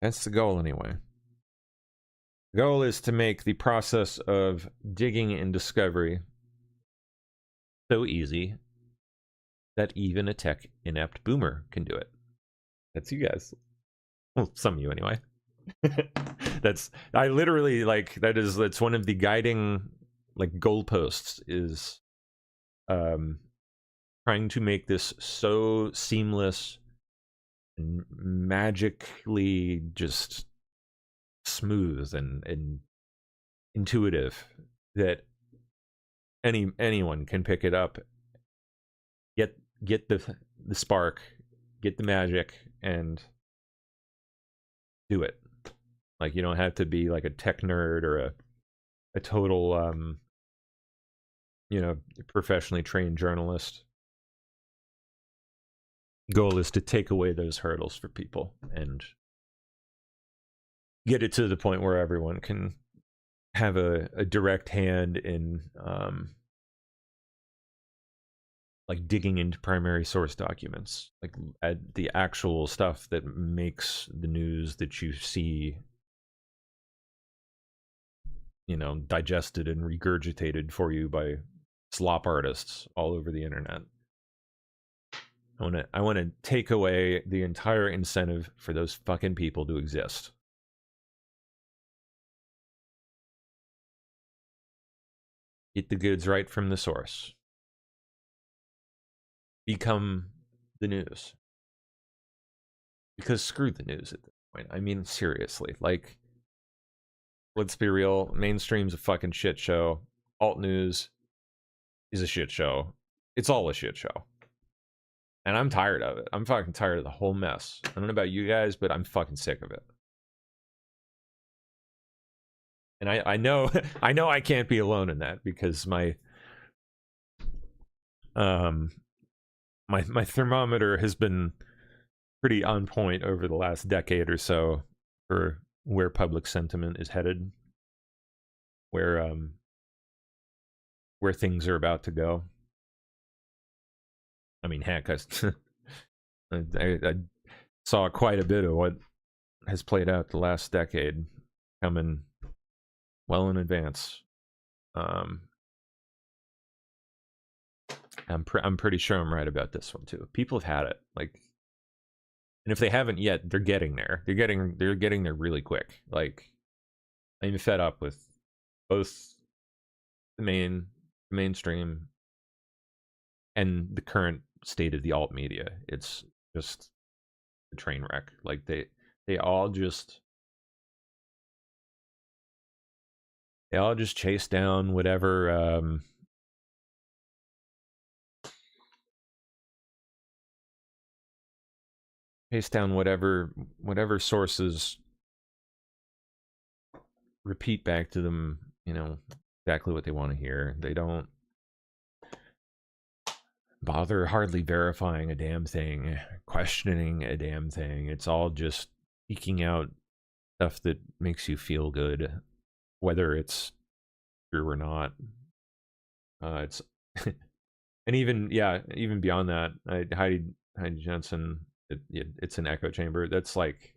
That's the goal anyway. The goal is to make the process of digging and discovery so easy that even a tech inept boomer can do it. That's you guys. Well, some of you anyway. That's I literally like that's one of the guiding like goalposts is trying to make this so seamless and magically just smooth and intuitive that anyone can pick it up, get the spark, get the magic, and do it. Like, you don't have to be like a tech nerd or a total professionally trained journalist. Goal is to take away those hurdles for people and get it to the point where everyone can have a direct hand in like digging into primary source documents, like the actual stuff that makes the news that you see, digested and regurgitated for you by slop artists all over the internet. I want to take away the entire incentive for those fucking people to exist. Get the goods right from the source. Become the news. Because screw the news at this point. I mean, seriously, like, let's be real. Mainstream's a fucking shit show. Alt news is a shit show. It's all a shit show. And I'm tired of it. I'm fucking tired of the whole mess. I don't know about you guys, but I'm fucking sick of it. And I know I know I can't be alone in that, because my thermometer has been pretty on point over the last decade or so for where public sentiment is headed, where things are about to go. I mean, heck, I saw quite a bit of what has played out the last decade coming well in advance. I'm pretty sure I'm right about this one too. People have had it, like, and if they haven't yet, they're getting there. They're getting there really quick. Like, I'm fed up with both the mainstream and the current state of the alt media. It's just a train wreck. Like, they all just chase down whatever whatever sources repeat back to them, exactly what they want to hear. They don't bother hardly verifying a damn thing, questioning a damn thing. It's all just eking out stuff that makes you feel good, whether it's true or not. It's and even beyond that, Heidi Jensen, it's an echo chamber. That's like,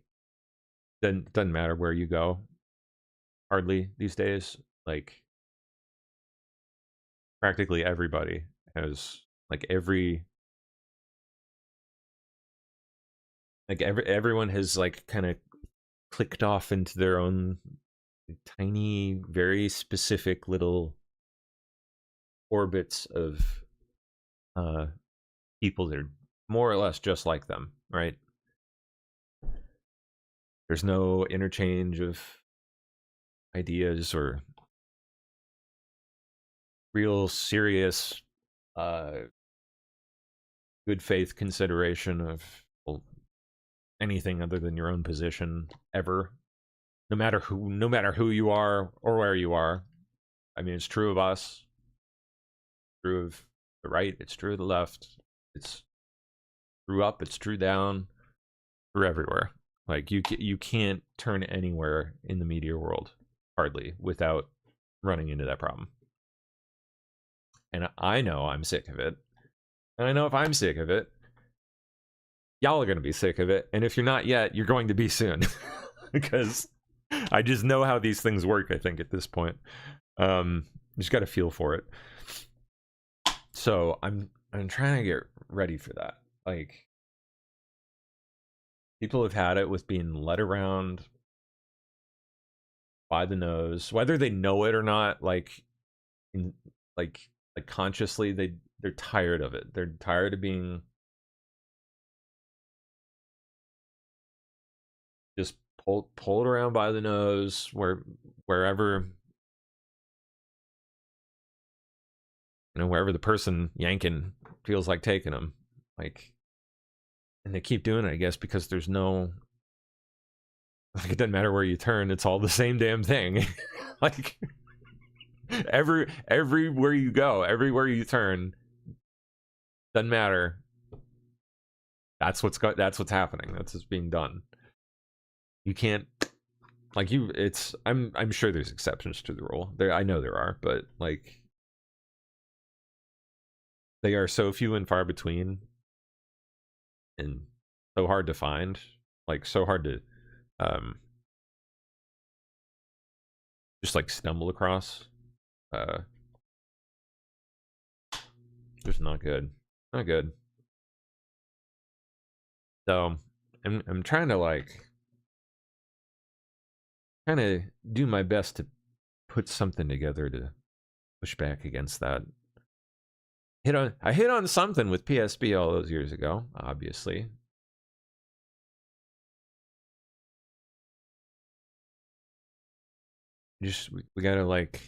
doesn't matter where you go, hardly these days. Like, practically everybody has, like, everyone has, like, kind of clicked off into their own tiny, very specific little orbits of people that are more or less just like them, right? There's no interchange of ideas or real serious good faith consideration of, well, anything other than your own position ever, no matter who you are or where you are. I mean, it's true of us, true of the right, it's true of the left, it's true up, it's true down, true everywhere. Like, you can't turn anywhere in the media world, hardly, without running into that problem. And I know I'm sick of it. And I know if I'm sick of it, y'all are going to be sick of it. And if you're not yet, you're going to be soon. because I just know how these things work. I think at this point, just got to feel for it. So I'm trying to get ready for that. Like, people have had it with being led around by the nose, whether they know it or not. Like, in like consciously, they're tired of it. They're tired of being just pulled around by the nose wherever, wherever the person yanking feels like taking them. Like, and they keep doing it, I guess, because there's no, like, it doesn't matter where you turn, it's all the same damn thing. Like, everywhere you go, everywhere you turn, doesn't matter. That's what's happening. That's what's being done. You can't, like, I'm sure there's exceptions to the rule. I know there are, but like, they are so few and far between, and so hard to find. Like, so hard to just like stumble across. Just not good. Not good. So I'm trying to like do my best to put something together to push back against that. I hit on something with PSP all those years ago, obviously. Just we gotta like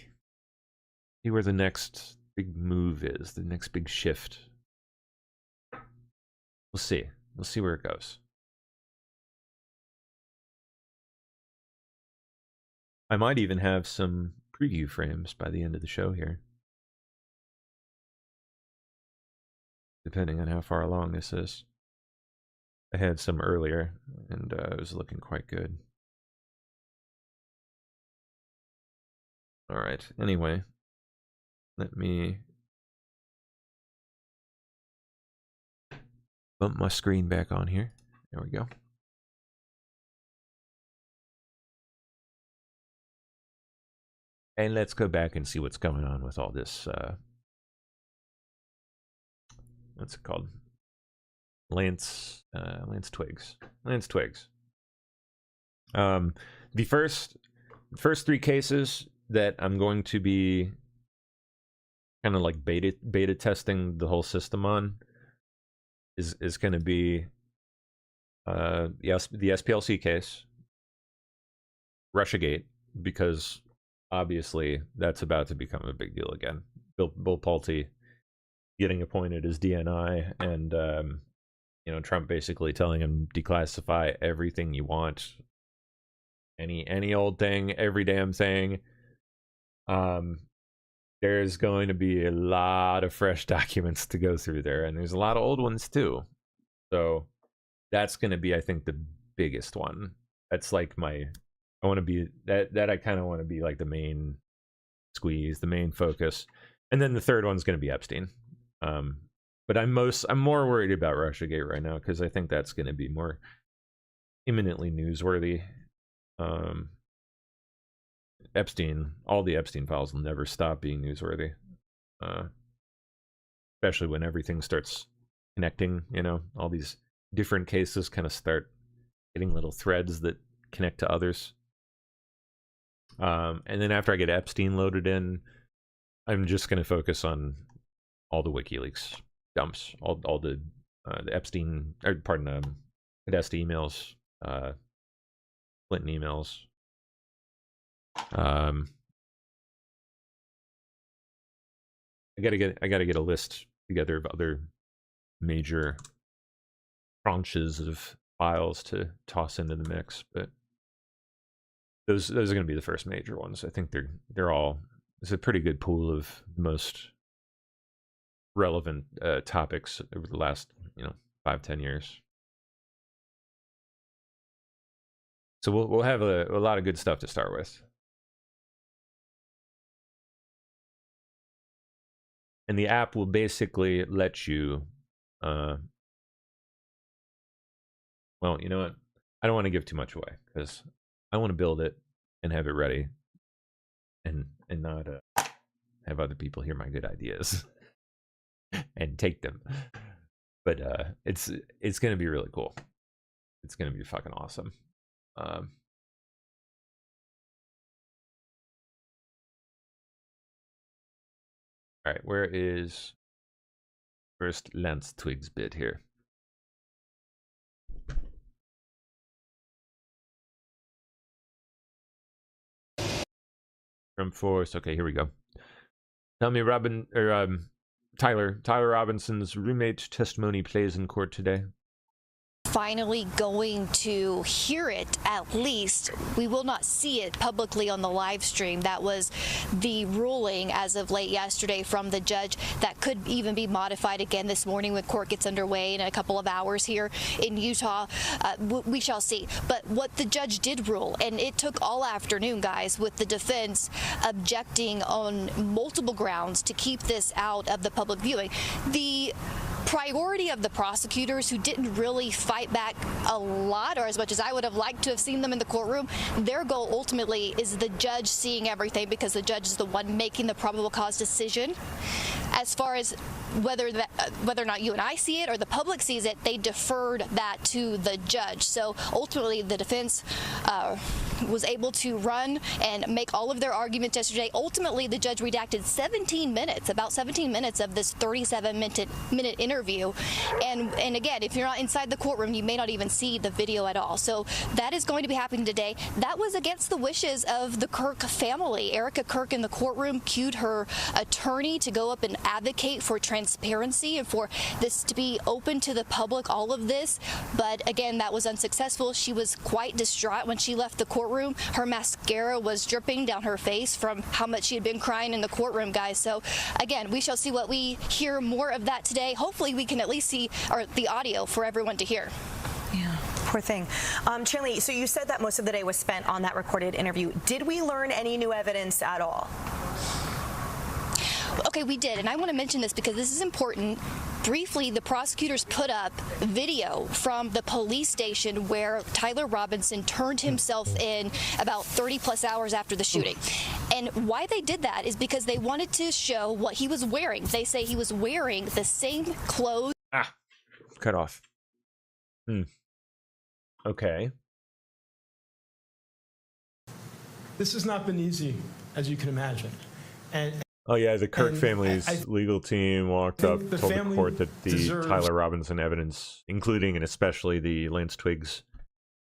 see where the next big move is, the next big shift. We'll see. We'll see where it goes. I might even have some preview frames by the end of the show here, depending on how far along this is. I had some earlier, and it was looking quite good. All right. Anyway, let me bump my screen back on here. There we go. And let's go back and see what's going on with all this. What's it called? Lance Twigs. Lance Twigs. The first three cases that I'm going to be kind of like beta testing the whole system on is going to be the SPLC case, Russiagate, because obviously that's about to become a big deal again. Bill Pulte getting appointed as DNI, and Trump basically telling him declassify everything you want, any old thing, every damn thing. There's going to be a lot of fresh documents to go through there, and there's a lot of old ones too. So that's going to be, I think, the biggest one. That's like I want to be that I kind of want to be like the main squeeze, the main focus, and then the third one's going to be Epstein. But I'm more worried about Russiagate right now, because I think that's going to be more imminently newsworthy. Epstein, all the Epstein files will never stop being newsworthy, especially when everything starts connecting. All these different cases kind of start getting little threads that connect to others. And then after I get Epstein loaded in, I'm just going to focus on all the WikiLeaks dumps, all the Epstein, Podesta emails, Clinton emails. I gotta get a list together of other major tranches of files to toss into the mix, but those are going to be the first major ones. I think they're all, it's a pretty good pool of the most relevant topics over the last 5-10 years. So we'll have a lot of good stuff to start with. And the app will basically let you, well, you know what? I don't want to give too much away, because I want to build it and have it ready, and not have other people hear my good ideas and take them. But it's gonna be really cool. It's gonna be fucking awesome. All right, where is first Lance Twiggs bit here? From Force. Okay, here we go. Tell me, Tyler Robinson's roommate testimony plays in court today. Finally going to hear it, at least. We will not see it publicly on the live stream. That was the ruling as of late yesterday from the judge. That could even be modified again this morning when court gets underway in a couple of hours here in Utah. We shall see. But what the judge did rule, and it took all afternoon, guys, with the defense objecting on multiple grounds to keep this out of the public viewing. The priority of the prosecutors, who didn't really fight back a lot, or as much as I would have liked to have seen them in the courtroom, their goal ultimately is the judge seeing everything, because the judge is the one making the probable cause decision. As far as whether or not you and I see it or the public sees it, they deferred that to the judge. So ultimately, the defense was able to run and make all of their arguments yesterday. Ultimately, the judge redacted 17 minutes, about 17 minutes of this 37-minute interview. And again, if you're not inside the courtroom, you may not even see the video at all. So that is going to be happening today. That was against the wishes of the Kirk family. Erica Kirk in the courtroom cued her attorney to go up and advocate for transparency and for this to be open to the public, all of this. But again, that was unsuccessful. She was quite distraught when she left the courtroom. Her mascara was dripping down her face from how much she had been crying in the courtroom, guys. So again, we shall see what we hear more of that today. Hopefully we can at least see the audio for everyone to hear. Yeah. Poor thing. Chinley, so you said that most of the day was spent on that recorded interview. Did we learn any new evidence at all? Okay, we did, and I want to mention this because this is important. Briefly, the prosecutors put up video from the police station where Tyler Robinson turned himself in about 30-plus hours after the shooting. And why they did that is because they wanted to show what he was wearing. They say he was wearing the same clothes. Cut off. Okay. This has not been easy, as you can imagine. Oh yeah, the Kirk family's legal team walked up, told the court that the Tyler Robinson evidence, including and especially the Lance Twiggs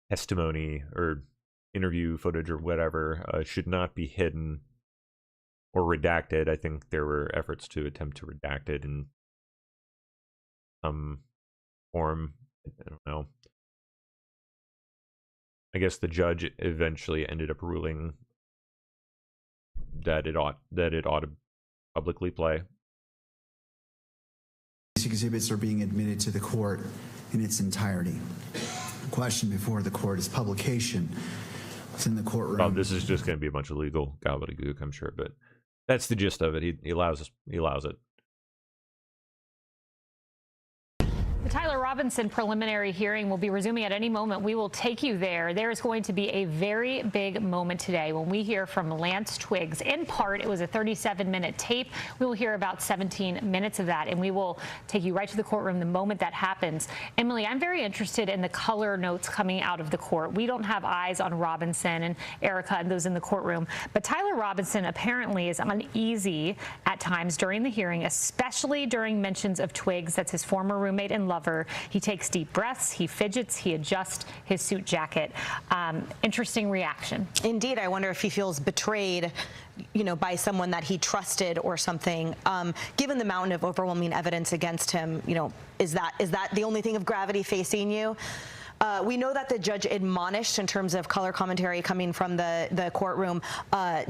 testimony or interview footage or whatever, should not be hidden or redacted. I think there were efforts to attempt to redact it in some form. I don't know. I guess the judge eventually ended up ruling that it ought to publicly play. These exhibits are being admitted to the court in its entirety. The question before the court is publication. It's in the courtroom. Oh, this is just going to be a bunch of legal gobbledygook, I'm sure, but that's the gist of it. He allows it. The Tyler Robinson preliminary hearing will be resuming at any moment. We will take you there. There is going to be a very big moment today when we hear from Lance Twiggs. In part, it was a 37-minute tape. We will hear about 17 minutes of that, and we will take you right to the courtroom the moment that happens. Emily, I'm very interested in the color notes coming out of the court. We don't have eyes on Robinson and Erica and those in the courtroom, but Tyler Robinson apparently is uneasy at times during the hearing, especially during mentions of Twiggs. That's his former roommate and lover. He takes deep breaths, he fidgets, he adjusts his suit jacket. Interesting reaction. Indeed, I wonder if he feels betrayed, by someone that he trusted or something. Given the mountain of overwhelming evidence against him, is that the only thing of gravity facing you? We know that the judge admonished, in terms of color commentary coming from the courtroom,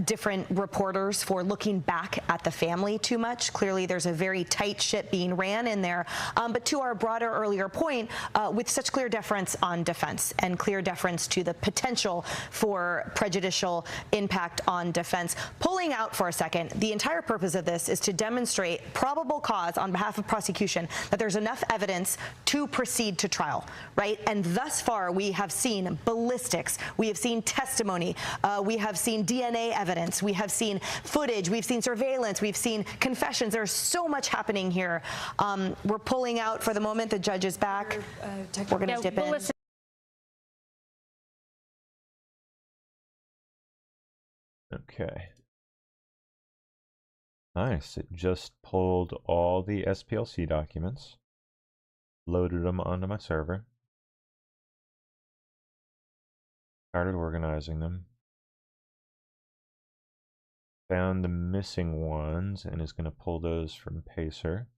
different reporters for looking back at the family too much. Clearly, there's a very tight ship being ran in there. But to our broader earlier point, with such clear deference on defense and clear deference to the potential for prejudicial impact on defense, pulling out for a second, the entire purpose of this is to demonstrate probable cause on behalf of prosecution that there's enough evidence to proceed to trial, right? And thus far, we have seen ballistics, we have seen testimony, we have seen DNA evidence, we have seen footage, we've seen surveillance, we've seen confessions. There's so much happening here. We're pulling out for the moment. The judge is back. We're going to dip in. Listen. Okay. Nice. It just pulled all the SPLC documents, loaded them onto my server, started organizing them, found the missing ones, and is going to pull those from Pacer.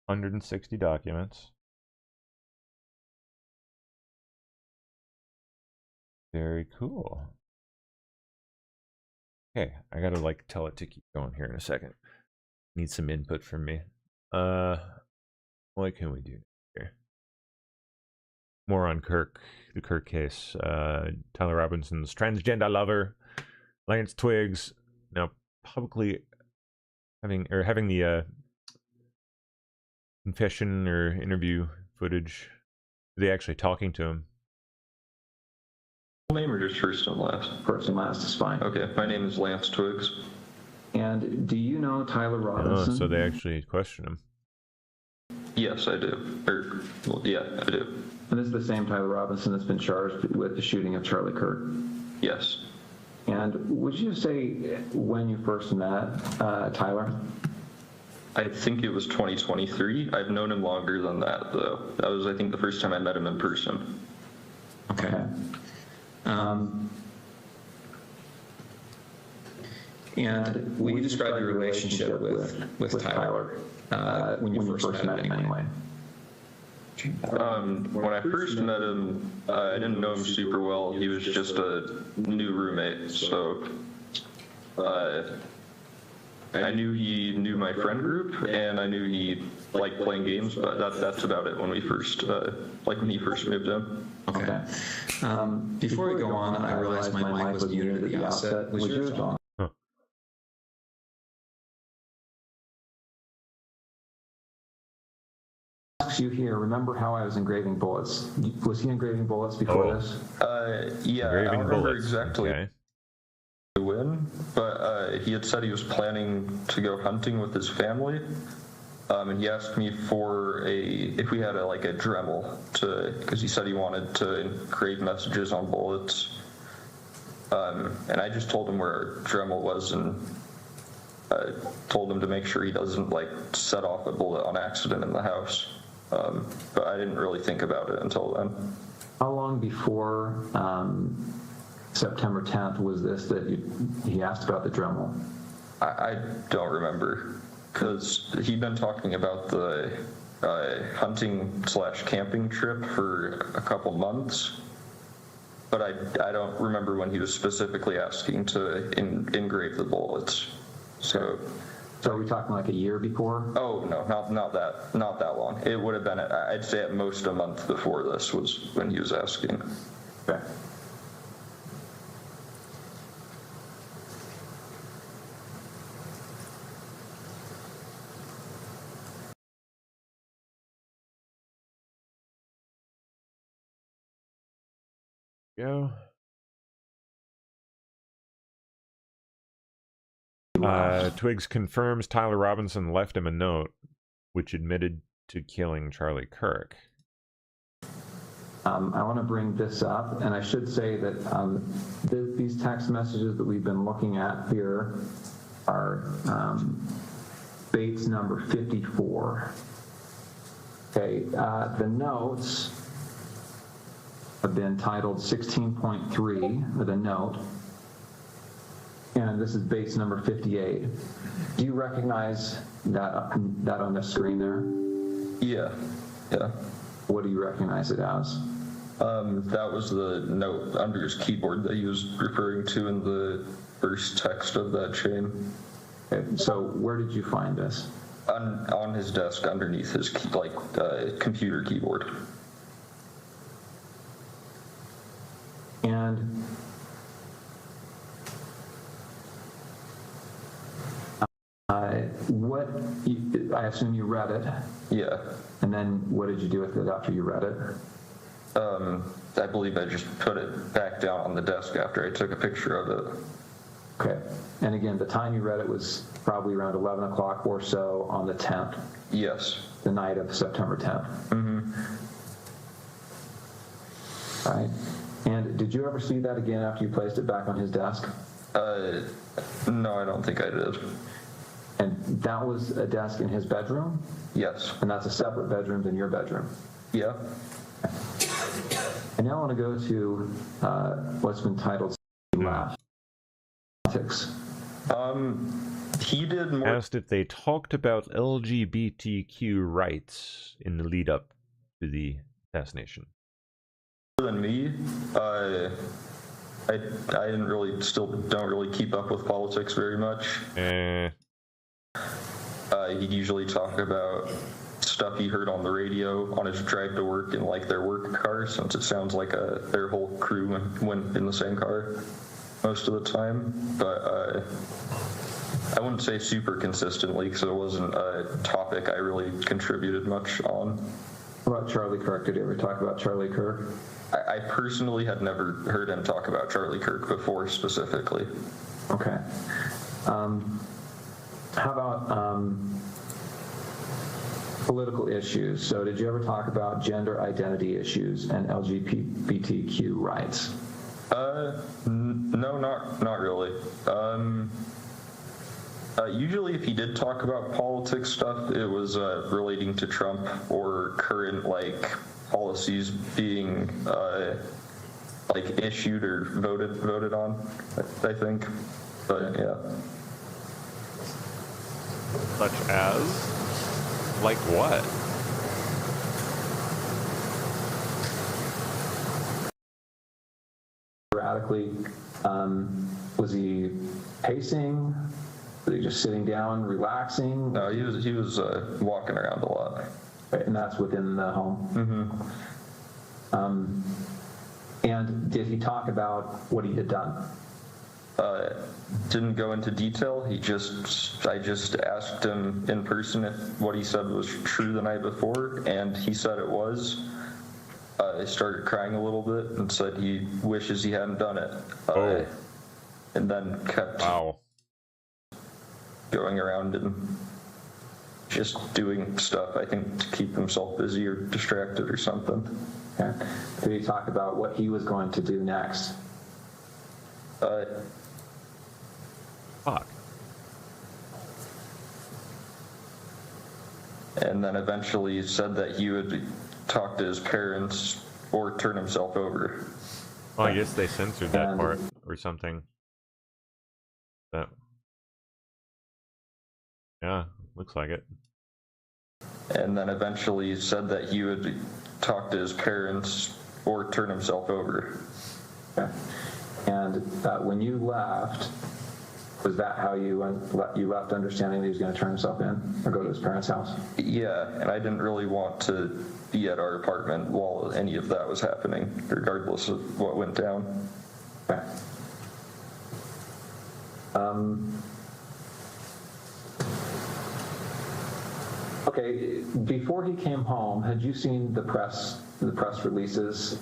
$160 documents. Very cool. Okay, I gotta tell it to keep going here in a second. Need some input from me. What can we do here? More on Kirk, the Kirk case. Tyler Robinson's transgender lover, Lance Twiggs, now publicly having the confession or interview footage. Are they actually talking to him? Name or just first and last? First and last is fine. Okay, my name is Lance Twiggs. And do you know Tyler Robinson? Oh, so they actually question him. Yes, I do. Yeah, I do. And this is the same Tyler Robinson that's been charged with the shooting of Charlie Kirk. Yes. And would you say when you first met Tyler? I think it was 2023. I've known him longer than that, though. That was, I think, the first time I met him in person. Okay. And will you describe your relationship with Tyler when you first met him anyway? When I first met him, I didn't know him super well. He was just a new roommate, so I knew he knew my friend group, and I knew he liked playing games, but that's about it when we first, when he first moved in. Okay. Before we go on, I realized my mic was muted at the outset. Was yours on? You here, remember how I was engraving bullets? Was he engraving bullets before this? Yeah, Engraving I don't remember bullets. exactly Okay. when, but he had said he was planning to go hunting with his family, and he asked me for if we had a Dremel because he said he wanted to engrave messages on bullets, and I just told him where a Dremel was and told him to make sure he doesn't set off a bullet on accident in the house. But I didn't really think about it until then. How long before September 10th was this that he asked about the Dremel? I don't remember, because he'd been talking about the hunting/camping trip for a couple months, but I don't remember when he was specifically asking to engrave the bullets. So are we talking a year before? Oh no, not that long. It would have been, I'd say, at most a month before this was when he was asking. Okay. Go. Twiggs confirms Tyler Robinson left him a note which admitted to killing Charlie Kirk. I want to bring this up, and I should say that these text messages that we've been looking at here are Bates number 54. Okay, the notes have been titled 16.3 with a note, and this is Bates number 58. Do you recognize that on the screen there? Yeah. What do you recognize it as? That was the note under his keyboard that he was referring to in the first text of that chain. Okay, so where did you find this? On his desk underneath his computer keyboard. And I assume you read it. Yeah. And then what did you do with it after you read it? I believe I just put it back down on the desk after I took a picture of it. Okay. And again, the time you read it was probably around 11 o'clock or so on the 10th. Yes. The night of September 10th. Mm-hmm. All right. And did you ever see that again after you placed it back on his desk? No, I don't think I did. And that was a desk in his bedroom? Yes. And that's a separate bedroom than your bedroom? Yeah. And now I want to go to what's been titled politics. He did more. Asked if they talked about LGBTQ rights in the lead up to the assassination. Than me. I didn't really, still don't really keep up with politics very much. He'd usually talk about stuff he heard on the radio on his drive to work in like their work car, since it sounds like their whole crew went in the same car most of the time. But I wouldn't say super consistently, because it wasn't a topic I really contributed much on. What about Charlie Kirk? Did you ever talk about Charlie Kirk? I personally had never heard him talk about Charlie Kirk before specifically. Okay. How about political issues? So did you ever talk about gender identity issues and LGBTQ rights? No, not really. Usually if he did talk about politics stuff, it was relating to Trump or current like policies being like issued or voted on, I think. But yeah. Such as? Like what? Erratically, was he pacing? Was he just sitting down, relaxing? No, he was walking around a lot. Right, and that's within the home. Mm-hmm. And did he talk about what he had done? Didn't go into detail. I just asked him in person if what he said was true the night before, and he said it was. He started crying a little bit and said he wishes he hadn't done it. And then kept going around and just doing stuff, I think, to keep himself busy or distracted or something. Okay. Did he talk about what he was going to do next? Fuck. And then eventually said that he would talk to his parents or turn himself over. Well, I guess they censored that part or something. But yeah, looks like it. And then eventually said that he would talk to his parents or turn himself over. Okay. And when you left, was that how you left, understanding that he was going to turn himself in or go to his parents' house? Yeah, and I didn't really want to be at our apartment while any of that was happening, regardless of what went down. Okay. Okay, before he came home, had you seen the press releases,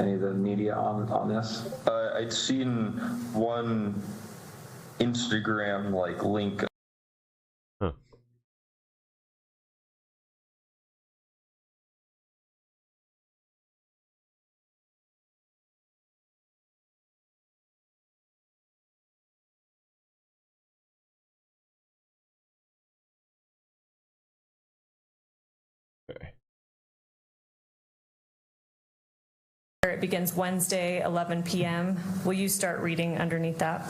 any of the media on this? I'd seen one Instagram link. Huh. Okay. It begins Wednesday, 11 p.m. Will you start reading underneath that?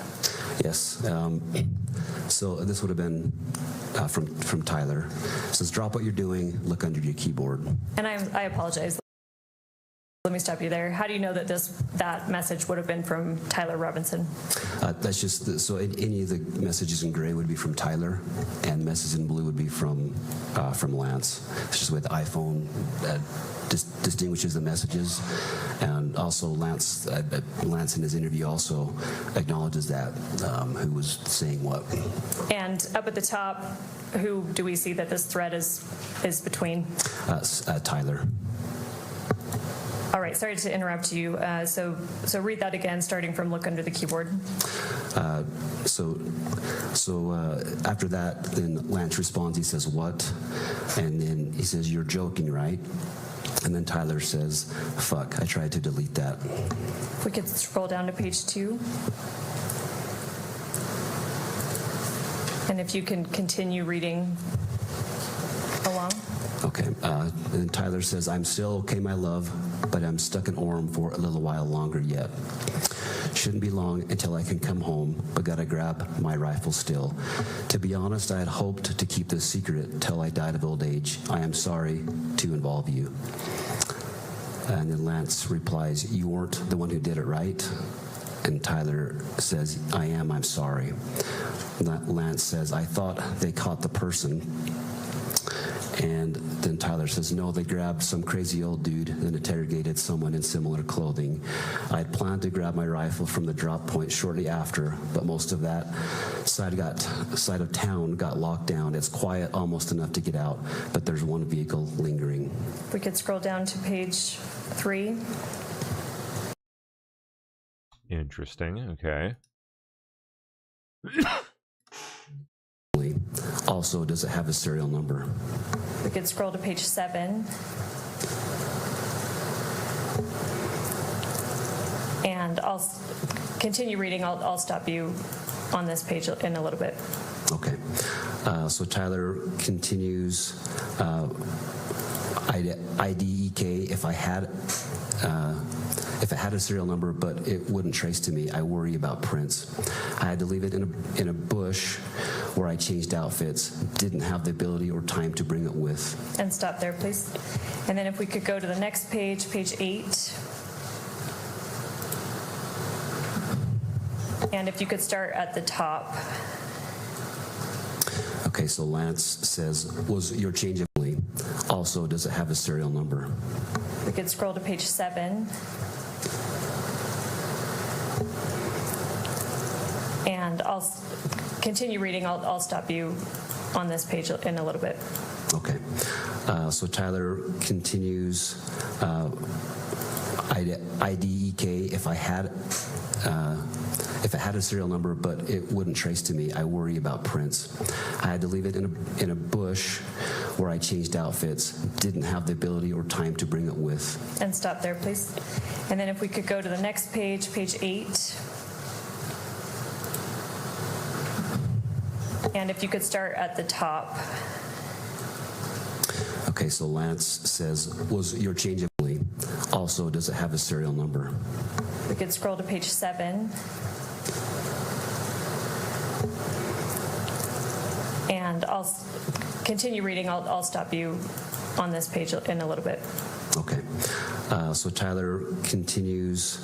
Yes. So this would have been from Tyler. It says, drop what you're doing, look under your keyboard. And I apologize. Let me stop you there. How do you know that that message would have been from Tyler Robinson? That's just so any of the messages in gray would be from Tyler, and messages in blue would be from Lance. It's just the way the iPhone distinguishes the messages, and also Lance in his interview also acknowledges that who was saying what. And up at the top, who do we see that this thread is between? Tyler. All right, sorry to interrupt you. So read that again, starting from look under the keyboard. So after that, then Lance responds. He says, "What?" And then he says, "You're joking, right?" And then Tyler says, "Fuck, I tried to delete that." If we could scroll down to page 2. And if you can continue reading along. Okay. And Tyler says, "I'm still okay, my love, but I'm stuck in Orem for a little while longer yet. Shouldn't be long until I can come home, but gotta grab my rifle still. To be honest, I had hoped to keep this secret till I died of old age. I am sorry to involve you." And then Lance replies, "You weren't the one who did it, right?" And Tyler says, "I am, I'm sorry." Lance says, "I thought they caught the person." And then Tyler says, "No, they grabbed some crazy old dude and interrogated someone in similar clothing. I had planned to grab my rifle from the drop point shortly after, but most of that side of town got locked down. It's quiet almost enough to get out, but there's one vehicle lingering." If we could scroll down to page 3. Interesting. Okay. Also, does it have a serial number? We could scroll to page 7. And I'll continue reading. I'll stop you on this page in a little bit. Okay. So Tyler continues, IDEK, if it had a serial number, but it wouldn't trace to me, I worry about Prince. I had to leave it in a bush where I changed outfits, didn't have the ability or time to bring it with. And stop there, please. And then if we could go to the next page, page 8. And if you could start at the top. Okay, so Lance says, "Was your change of plea? Also, does it have a serial number?" We could scroll to page 7. And I'll continue reading. I'll stop you on this page in a little bit. Okay. So Tyler continues, IDEK, if it had a serial number, but it wouldn't trace to me, I worry about Prince. I had to leave it in a bush where I changed outfits, didn't have the ability or time to bring it with. And stop there, please. And then if we could go to the next page, page 8. And if you could start at the top. Okay, so Lance says, "Was your change of plea? Also, does it have a serial number?" We could scroll to page 7. And I'll continue reading. I'll stop you on this page in a little bit. Okay. So Tyler continues,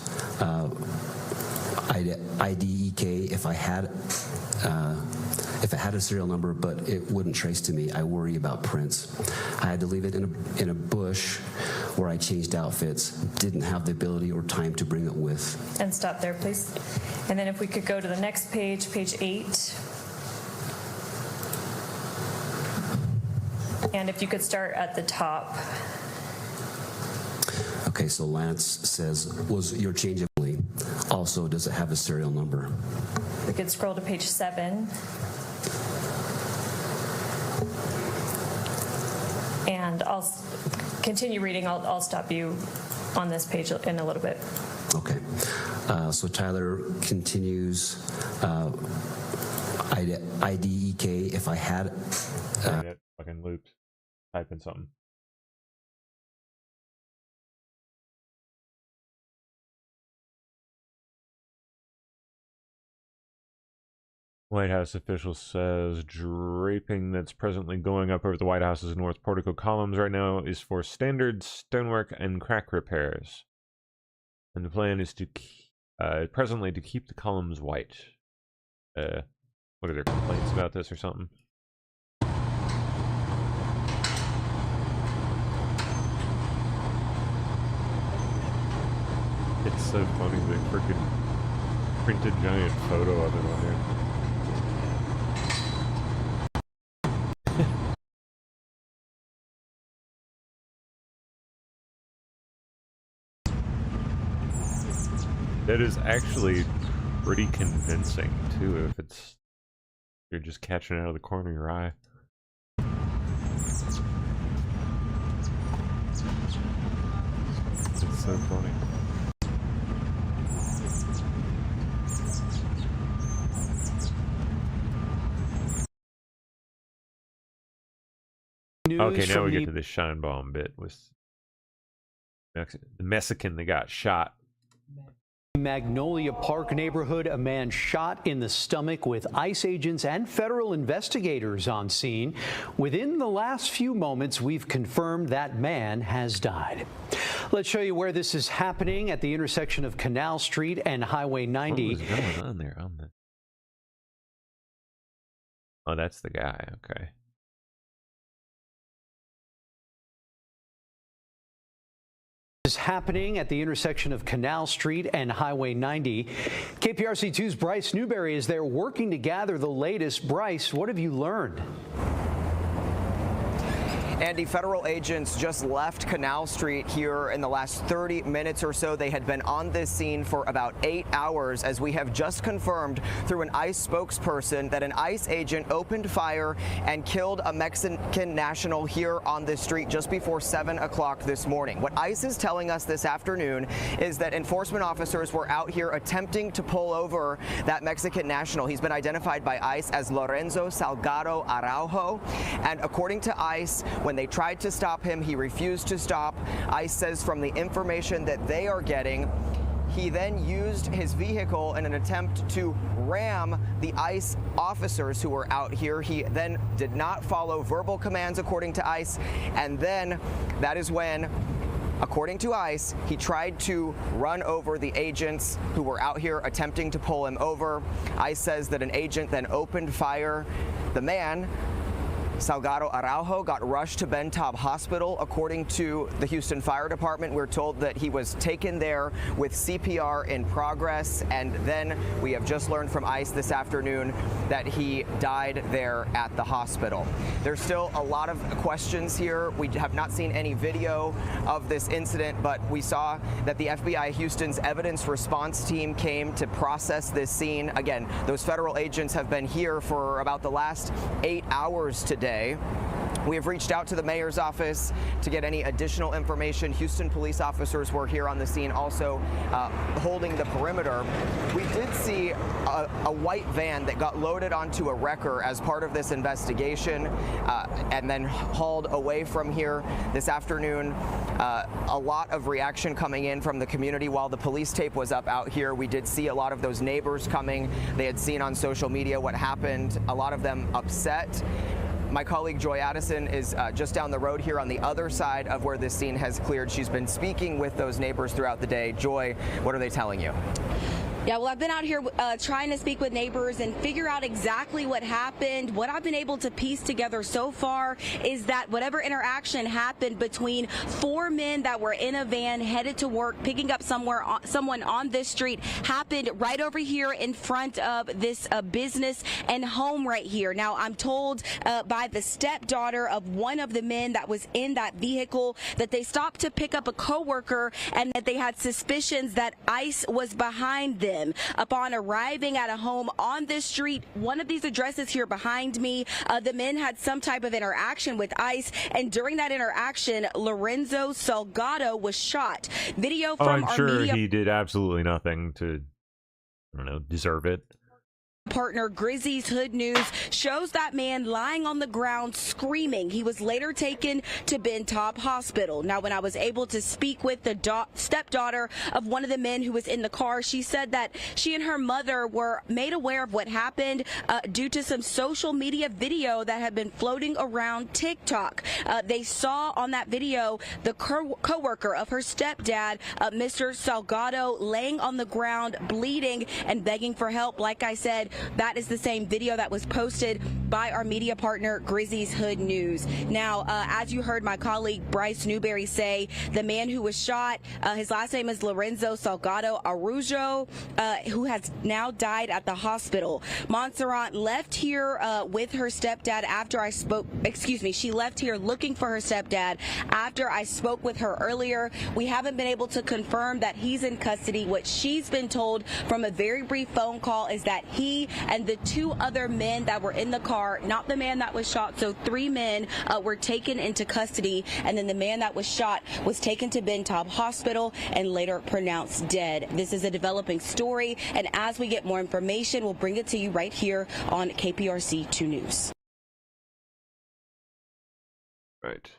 IDEK, if it had a serial number, but it wouldn't trace to me, I worry about Prince. I had to leave it in a bush where I changed outfits, didn't have the ability or time to bring it with. And stop there, please. And then if we could go to the next page, page 8. And if you could start at the top. Okay, so Lance says, "Was your change of plea? Also, does it have a serial number?" We could scroll to page 7. And I'll continue reading. I'll stop you on this page in a little bit. Okay. So Tyler continues, IDEK, if I had... It fucking looped. Type in something. White House official says draping that's presently going up over the White House's north portico columns right now is for standard stonework and crack repairs. And the plan is to presently to keep the columns white. What are their complaints about this or something? It's so funny, they freaking printed giant photo of it on there. That is actually pretty convincing too, if you're just catching it out of the corner of your eye. It's so funny. Okay, now we get to the Scheinbaum bit with the Mexican that got shot. Magnolia Park neighborhood, a man shot in the stomach with ICE agents and federal investigators on scene. Within the last few moments, we've confirmed that man has died. Let's show you where this is happening at the intersection of Canal Street and Highway 90. What was going on there? Oh, that's the guy. Okay. Is happening at the intersection of Canal Street and Highway 90. KPRC2's Bryce Newberry is there working to gather the latest. Bryce, what have you learned? Andy, federal agents just left Canal Street here in the last 30 minutes or so. They had been on this scene for about 8 hours, as we have just confirmed through an ICE spokesperson that an ICE agent opened fire and killed a Mexican national here on this street just before 7 o'clock this morning. What ICE is telling us this afternoon is that enforcement officers were out here attempting to pull over that Mexican national. He's been identified by ICE as Lorenzo Salgado Araujo, and according to ICE, when they tried to stop him, he refused to stop. ICE says from the information that they are getting, he then used his vehicle in an attempt to ram the ICE officers who were out here. He then did not follow verbal commands, according to ICE, and then that is when, according to ICE, he tried to run over the agents who were out here attempting to pull him over. ICE says that an agent then opened fire. The man, Salgado Araujo, got rushed to Ben Taub Hospital. According to the Houston Fire Department, we're told that he was taken there with CPR in progress, and then we have just learned from ICE this afternoon that he died there at the hospital. There's still a lot of questions here. We have not seen any video of this incident, but we saw that the FBI Houston's evidence response team came to process this scene. Again, those federal agents have been here for about the last 8 hours today. We have reached out to the mayor's office to get any additional information. Houston police officers were here on the scene also holding the perimeter. We did see a white van that got loaded onto a wrecker as part of this investigation and then hauled away from here this afternoon. A lot of reaction coming in from the community while the police tape was up out here. We did see a lot of those neighbors coming. They had seen on social media what happened, a lot of them upset. My colleague Joy Addison is just down the road here on the other side of where this scene has cleared. She's been speaking with those neighbors throughout the day. Joy, what are they telling you? Yeah, well, I've been out here trying to speak with neighbors and figure out exactly what happened. What I've been able to piece together so far is that whatever interaction happened between 4 men that were in a van headed to work, picking up someone on this street, happened right over here in front of this business and home right here. Now, I'm told by the stepdaughter of one of the men that was in that vehicle that they stopped to pick up a coworker and that they had suspicions that ICE was behind them. Upon arriving at a home on this street, one of these addresses here behind me, the men had some type of interaction with ICE, and during that interaction, Lorenzo Salgado was shot. Video from I'm sure media. He did absolutely nothing to, I don't know, deserve it. Partner Grizzy's Hood News shows that man lying on the ground screaming. He was later taken to Ben Taub Hospital. Now, when I was able to speak with the stepdaughter of one of the men who was in the car, she said that she and her mother were made aware of what happened due to some social media video that had been floating around TikTok. They saw on that video the co-worker of her stepdad, Mr. Salgado, laying on the ground, bleeding and begging for help. Like I said, that is the same video that was posted by our media partner, Grizzy's Hood News. Now, as you heard my colleague Bryce Newberry say, the man who was shot, his last name is Lorenzo Salgado Araujo, who has now died at the hospital. Montserrat left here with her stepdad after I spoke, she left here looking for her stepdad after I spoke with her earlier. We haven't been able to confirm that he's in custody. What she's been told from a very brief phone call is that he and the two other men that were in the car, not the man that was shot, so 3 men were taken into custody, and then the man that was shot was taken to Ben Taub Hospital and later pronounced dead. This is a developing story, and as we get more information, we'll bring it to you right here on KPRC 2 News. Right.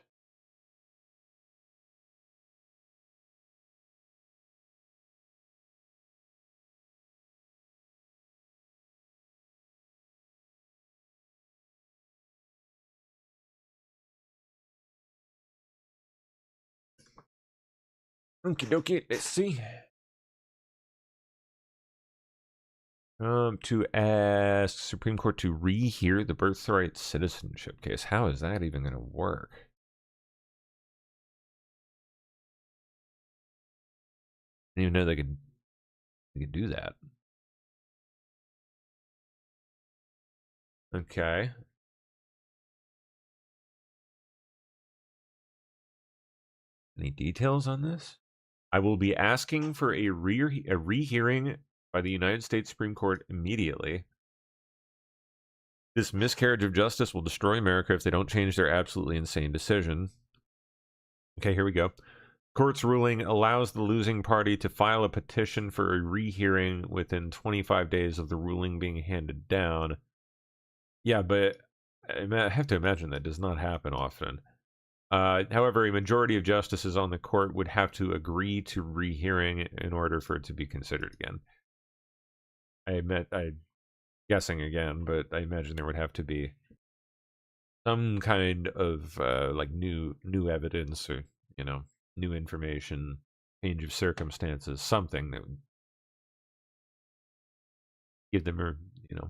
Okie dokie, let's see. To ask Supreme Court to rehear the birthright citizenship case. How is that even going to work? I didn't even know they could do that. Okay. Any details on this? I will be asking for a rehearing by the United States Supreme Court immediately. This miscarriage of justice will destroy America if they don't change their absolutely insane decision. Okay, here we go. Court's ruling allows the losing party to file a petition for a rehearing within 25 days of the ruling being handed down. Yeah, but I have to imagine that does not happen often. However, a majority of justices on the court would have to agree to rehearing in order for it to be considered again. I'm guessing again, but I imagine there would have to be some kind of like new evidence or, you know, new information, change of circumstances, something that would give them, you know,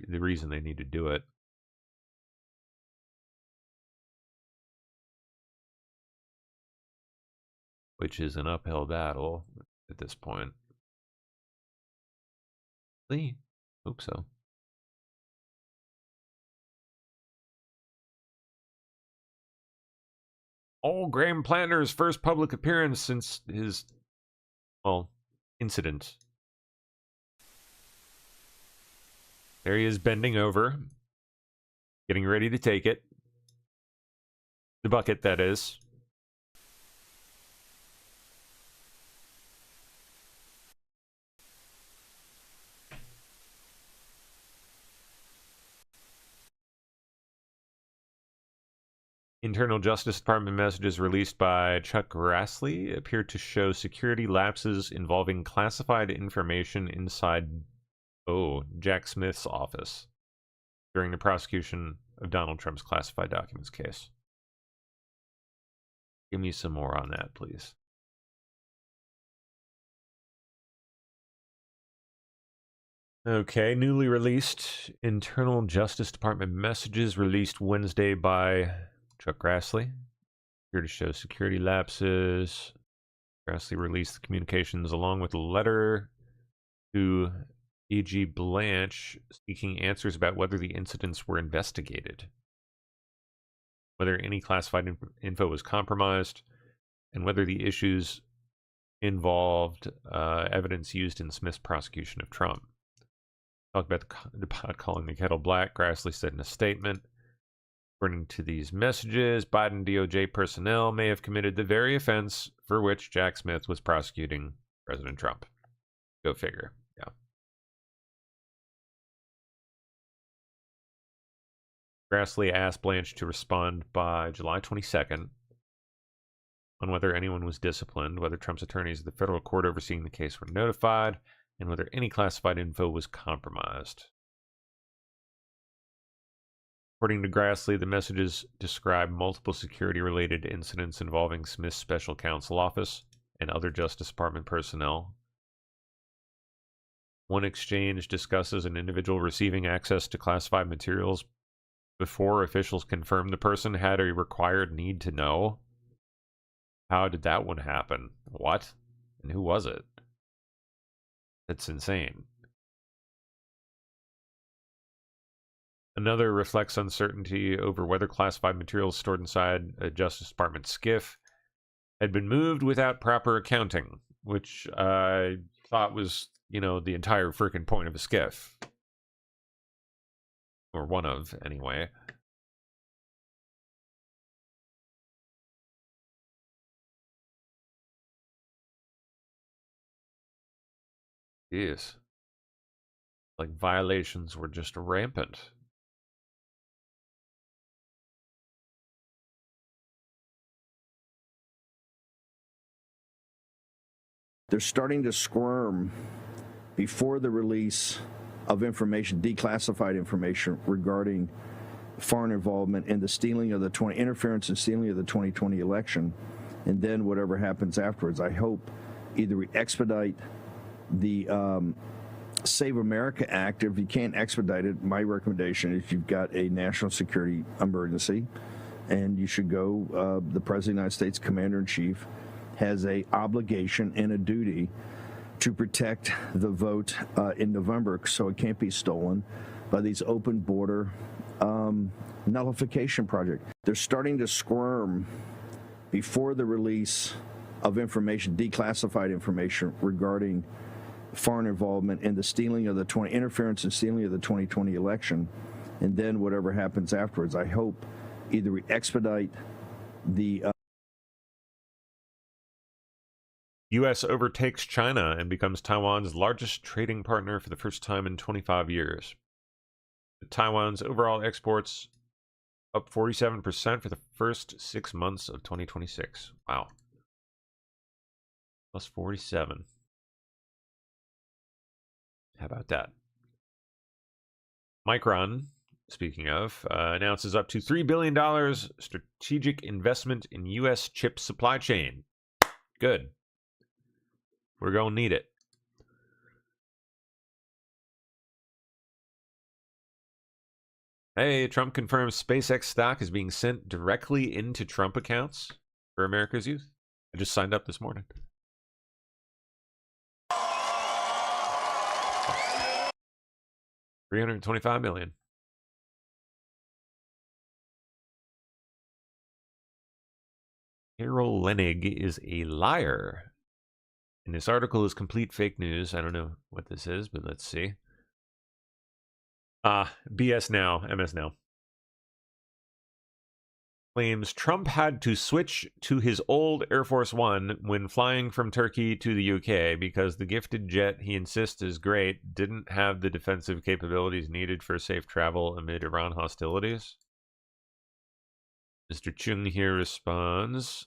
the reason they need to do it. Which is an uphill battle at this point. Hope so. All Graham Planter's first public appearance since his, well, incident. There he is bending over, getting ready to take it. The bucket, that is. Internal Justice Department messages released by Chuck Grassley appear to show security lapses involving classified information inside, Jack Smith's office during the prosecution of Donald Trump's classified documents case. Give me some more on that, please. Okay, newly released Internal Justice Department messages released Wednesday by Chuck Grassley here to show security lapses. Grassley released the communications along with a letter to E.G. Blanche seeking answers about whether the incidents were investigated, whether any classified info was compromised, and whether the issues involved evidence used in Smith's prosecution of Trump. Talk about the pot calling the kettle black, Grassley said in a statement. According to these messages, Biden DOJ personnel may have committed the very offense for which Jack Smith was prosecuting President Trump. Go figure. Yeah. Grassley asked Blanche to respond by July 22nd on whether anyone was disciplined, whether Trump's attorneys at the federal court overseeing the case were notified, and whether any classified info was compromised. According to Grassley, the messages describe multiple security-related incidents involving Smith's special counsel office and other Justice Department personnel. One exchange discusses an individual receiving access to classified materials before officials confirmed the person had a required need to know. How did that one happen? What? And who was it? That's insane. Another reflects uncertainty over whether classified materials stored inside a Justice Department SCIF had been moved without proper accounting, which I thought was, the entire freaking point of a SCIF. Or one of, anyway. Yes. Like, violations were just rampant. They're starting to squirm before the release of information, declassified information regarding foreign involvement in the stealing of the interference and stealing of the 2020 election, and then whatever happens afterwards. I hope either we expedite the Save America Act. If you can't expedite it, my recommendation is you've got a national security emergency, and you should go. The President of the United States, Commander-in-Chief, has a obligation and a duty to protect the vote in November, so it can't be stolen by these open border nullification projects. They're starting to squirm before the release of information, declassified information regarding foreign involvement in the stealing of the interference and stealing of the 2020 election, and then whatever happens afterwards. I hope either we expedite the U.S. overtakes China and becomes Taiwan's largest trading partner for the first time in 25 years. Taiwan's overall exports up 47% for the first 6 months of 2026. Wow. Plus 47. How about that? Micron, speaking of, announces up to $3 billion strategic investment in U.S. chip supply chain. Good. We're going to need it. Hey, Trump confirms SpaceX stock is being sent directly into Trump accounts for America's youth. I just signed up this morning. $325 million. Carol Leonnig is a liar. And this article is complete fake news. I don't know what this is, but let's see. BS Now, MS Now. Claims Trump had to switch to his old Air Force One when flying from Turkey to the UK because the gifted jet he insists is great didn't have the defensive capabilities needed for safe travel amid Iran hostilities. Mr. Chung here responds,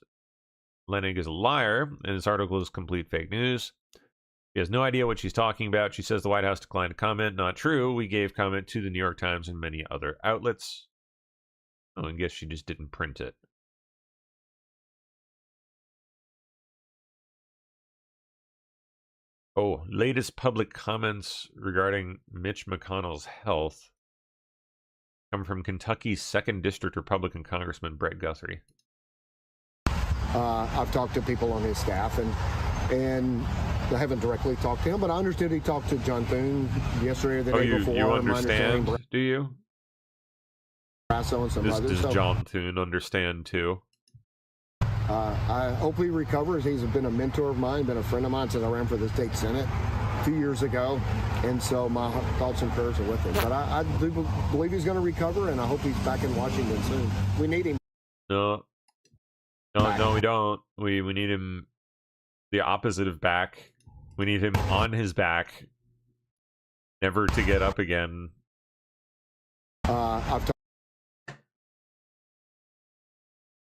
Leonnig is a liar, and this article is complete fake news. She has no idea what she's talking about. She says the White House declined to comment. Not true. We gave comment to the New York Times and many other outlets. Oh, I guess she just didn't print it. Oh, latest public comments regarding Mitch McConnell's health come from Kentucky's 2nd District Republican Congressman Brett Guthrie. I've talked to people on his staff, and I haven't directly talked to him, but I understood he talked to John Thune yesterday or the day before. You understand, do you? And some others. Does John Thune understand, too? I hope he recovers. He's been a mentor of mine, been a friend of mine since I ran for the state senate 2 years ago, and so my thoughts and prayers are with him. But I do believe he's going to recover, and I hope he's back in Washington soon. We need him. No, we don't. We need him the opposite of back. We need him on his back, never to get up again. I've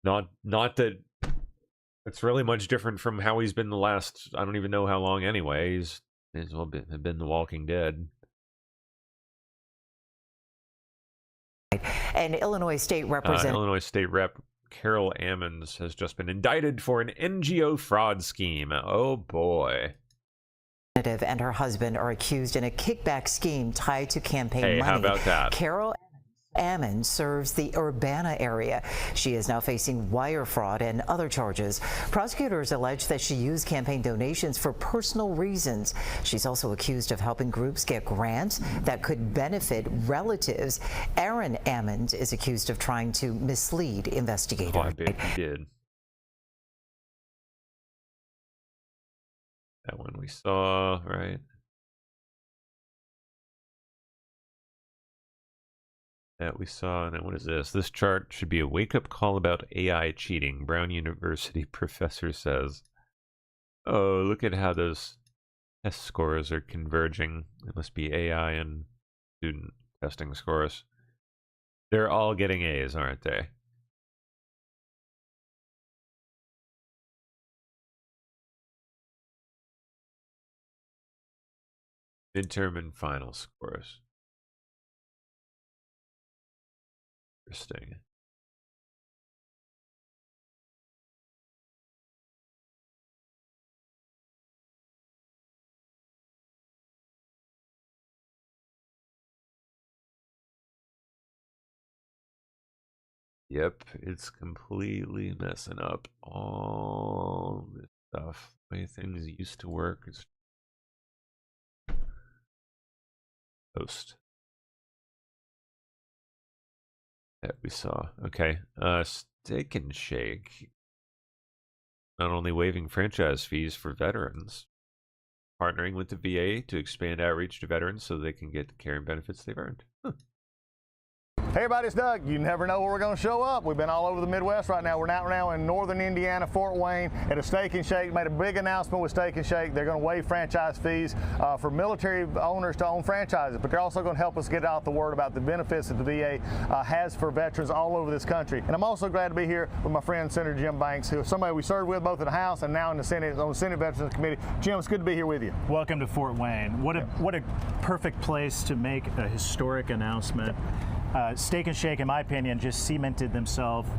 Not that it's really much different from how he's been the last, I don't even know how long anyway. He's well been The Walking Dead. And Illinois State Representative. Illinois State Rep Carol Ammons has just been indicted for an NGO fraud scheme. Oh boy. And her husband are accused in a kickback scheme tied to campaign money. How about that? Carol Ammons serves the Urbana area. She is now facing wire fraud and other charges. Prosecutors allege that she used campaign donations for personal reasons. She's also accused of helping groups get grants that could benefit relatives. Aaron Ammons is accused of trying to mislead investigators. Oh, I bet he did. That one we saw, right? That we saw, and then what is this? This chart should be a wake-up call about AI cheating. Brown University professor says. Oh, look at how those test scores are converging. It must be AI and student testing scores. They're all getting A's, aren't they? Midterm and final scores. Interesting. Yep, it's completely messing up all this stuff. The way things used to work is post. That we saw. Okay. Steak and Shake. Not only waiving franchise fees for veterans, partnering with the VA to expand outreach to veterans so they can get the care and benefits they've earned. Huh. Hey everybody, it's Doug. You never know where we're going to show up. We've been all over the Midwest right now. We're out now in northern Indiana, Fort Wayne, at a Steak and Shake. Made a big announcement with Steak and Shake. They're going to waive franchise fees for military owners to own franchises, but they're also going to help us get out the word about the benefits that the VA has for veterans all over this country. And I'm also glad to be here with my friend Senator Jim Banks, who is somebody we served with both in the House and now in the Senate, on the Senate Veterans Committee. Jim, it's good to be here with you. Welcome to Fort Wayne. What a perfect place to make a historic announcement. Steak and Shake, in my opinion, just cemented themselves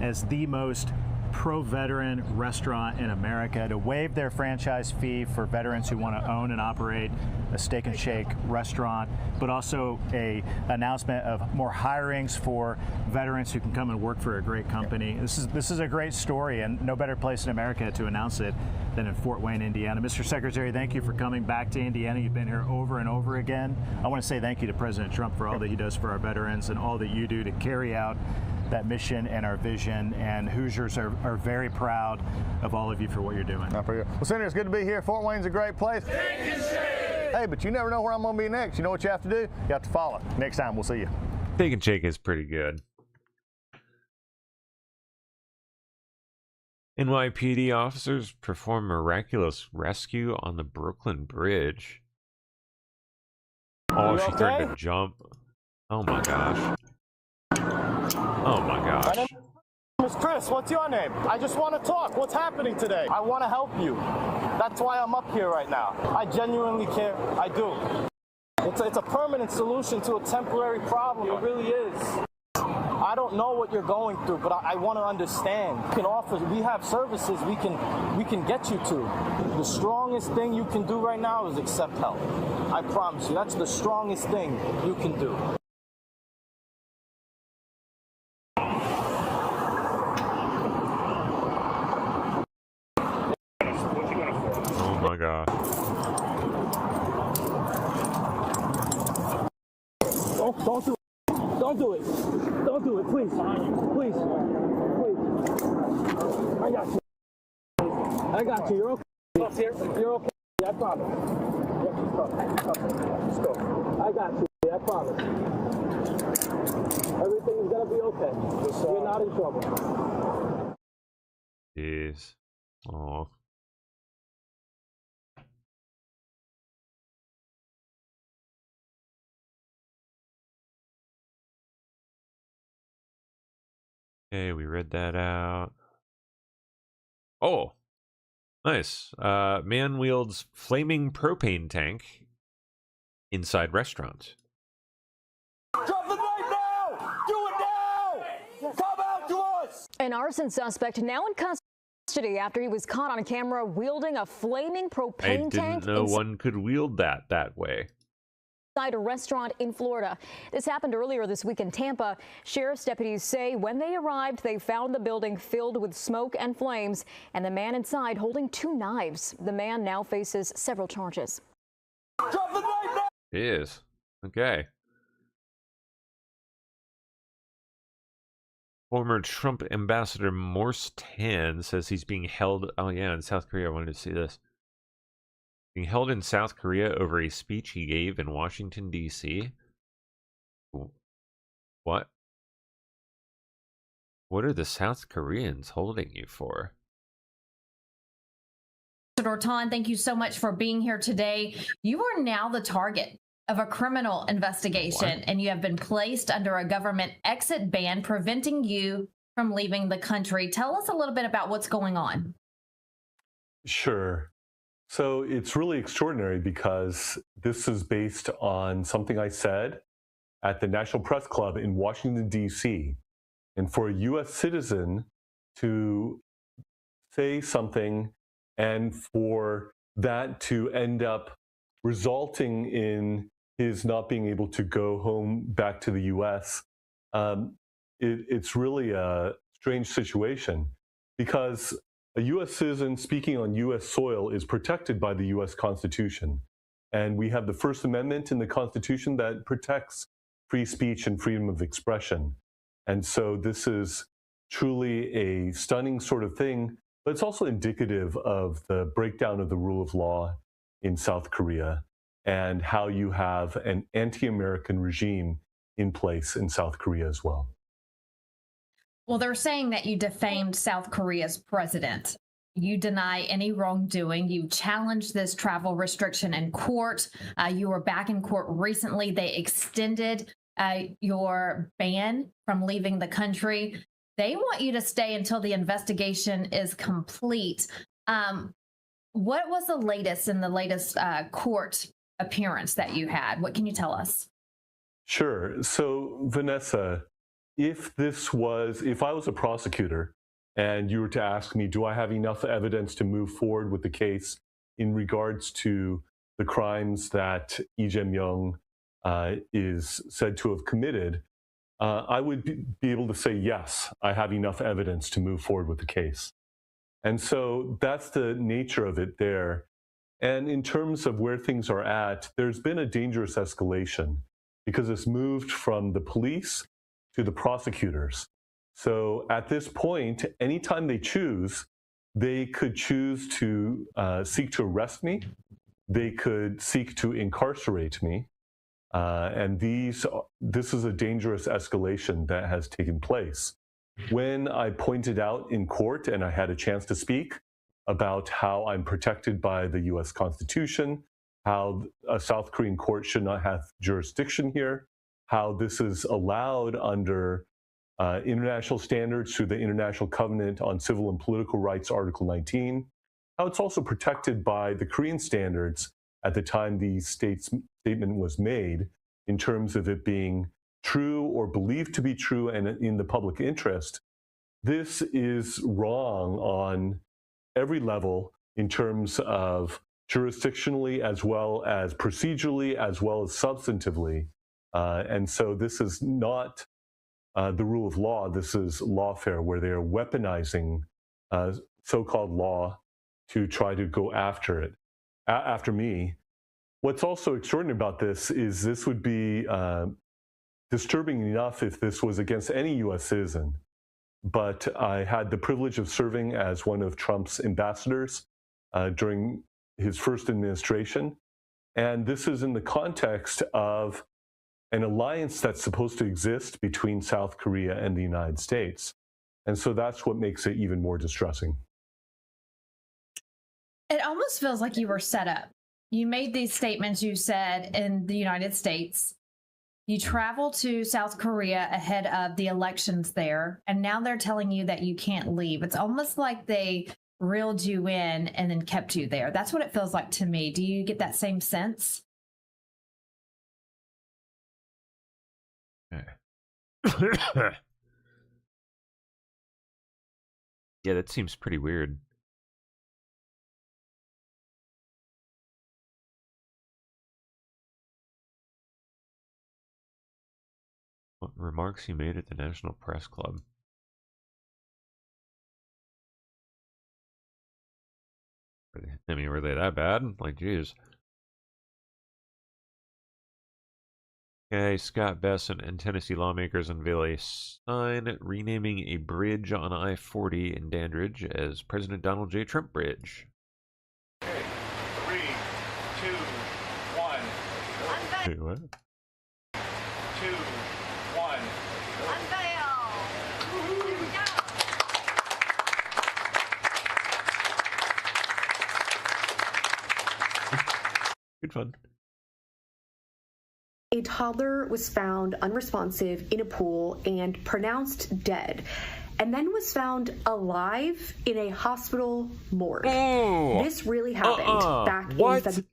as the most pro-veteran restaurant in America to waive their franchise fee for veterans who want to own and operate a Steak and Shake restaurant, but also a announcement of more hirings for veterans who can come and work for a great company. This is a great story, and no better place in America to announce it than in Fort Wayne, Indiana. Mr. Secretary, thank you for coming back to Indiana. You've been here over and over again. I want to say thank you to President Trump for all that he does for our veterans and all that you do to carry out that mission and our vision, and Hoosiers are very proud of all of you for what you're doing. Well, Senator, it's good to be here. Fort Wayne's a great place. Hey, but you never know where I'm going to be next. You know what you have to do? You have to follow. Next time, we'll see you. Steak and Shake is pretty good. NYPD officers perform miraculous rescue on the Brooklyn Bridge. Oh, she turned a jump. Oh my gosh. Oh my gosh. My name is Chris. What's your name? I just want to talk. What's happening today? I want to help you. That's why I'm up here right now. I genuinely care. I do. It's a permanent solution to a temporary problem. It really is. I don't know what you're going through, but I want to understand. We have services we can get you to. The strongest thing you can do right now is accept help. I promise you, that's the strongest thing you can do. Oh my god. Don't do it. Don't do it. Don't do it, please. Please. Please. I got you. I got you. You're okay. You're okay. I promise. Let's go. I got you. I promise. Everything is going to be okay. You're not in trouble. Jeez. Oh. Okay, we read that out. Oh, nice. Man wields flaming propane tank inside restaurant. Drop the knife now! Do it now! Come out to us! An arson suspect now in custody after he was caught on camera wielding a flaming propane I tank didn't know one could wield that way. inside a restaurant in Florida. This happened earlier this week in Tampa. Sheriff's deputies say when they arrived, they found the building filled with smoke and flames and the man inside holding 2 knives. The man now faces several charges. Drop the knife now! He is. Okay. Former Trump ambassador Morse Tan says he's being held. Oh, yeah, in South Korea. I wanted to see this. Being held in South Korea over a speech he gave in Washington, D.C. What? What are the South Koreans holding you for? Ambassador Tan, thank you so much for being here today. You are now the target of a criminal investigation, and you have been placed under a government exit ban preventing you from leaving the country. Tell us a little bit about what's going on. Sure. So it's really extraordinary because this is based on something I said at the National Press Club in Washington, D.C. And for a U.S. citizen to say something and for that to end up resulting in his not being able to go home back to the U.S., it's really a strange situation because a U.S. citizen speaking on U.S. soil is protected by the U.S. Constitution. And we have the First Amendment in the Constitution that protects free speech and freedom of expression. And so this is truly a stunning sort of thing, but it's also indicative of the breakdown of the rule of law in South Korea and how you have an anti-American regime in place in South Korea as well. Well, they're saying that you defamed South Korea's president. You deny any wrongdoing. You challenged this travel restriction in court. You were back in court recently. They extended your ban from leaving the country. They want you to stay until the investigation is complete. What was the latest in the latest court appearance that you had? What can you tell us? Sure. So, Vanessa, if I was a prosecutor and you were to ask me, do I have enough evidence to move forward with the case in regards to the crimes that Lee Jae-myung is said to have committed, I would be able to say, yes, I have enough evidence to move forward with the case. And so that's the nature of it there. And in terms of where things are at, there's been a dangerous escalation because it's moved from the police to the prosecutors. So at this point, anytime they choose, they could choose to seek to arrest me. They could seek to incarcerate me. And this is a dangerous escalation that has taken place. When I pointed out in court and I had a chance to speak about how I'm protected by the US Constitution, how a South Korean court should not have jurisdiction here, how this is allowed under international standards through the International Covenant on Civil and Political Rights, Article 19, how it's also protected by the Korean standards at the time the statement was made in terms of it being true or believed to be true and in the public interest. This is wrong on every level in terms of jurisdictionally as well as procedurally as well as substantively. And so this is not the rule of law. This is lawfare, where they are weaponizing so-called law to try to go after it, after me. What's also extraordinary about this is this would be disturbing enough if this was against any U.S. citizen. But I had the privilege of serving as one of Trump's ambassadors during his first administration. And this is in the context of an alliance that's supposed to exist between South Korea and the United States. And so that's what makes it even more distressing. It almost feels like you were set up. You made these statements, you said, in the United States. You travel to South Korea ahead of the elections there, and now they're telling you that you can't leave. It's almost like they reeled you in and then kept you there. That's what it feels like to me. Do you get that same sense? Yeah, that seems pretty weird. What remarks he made at the National Press Club? I mean, were they that bad? Like, geez. Okay, Scott Bessent and Tennessee lawmakers unveil a sign renaming a bridge on I-40 in Dandridge as President Donald J. Trump Bridge. Okay, 3, 2, 1. Wait, what? 2, 1. Good fun. A toddler was found unresponsive in a pool and pronounced dead, and then was found alive in a hospital morgue. Oh, this really happened back in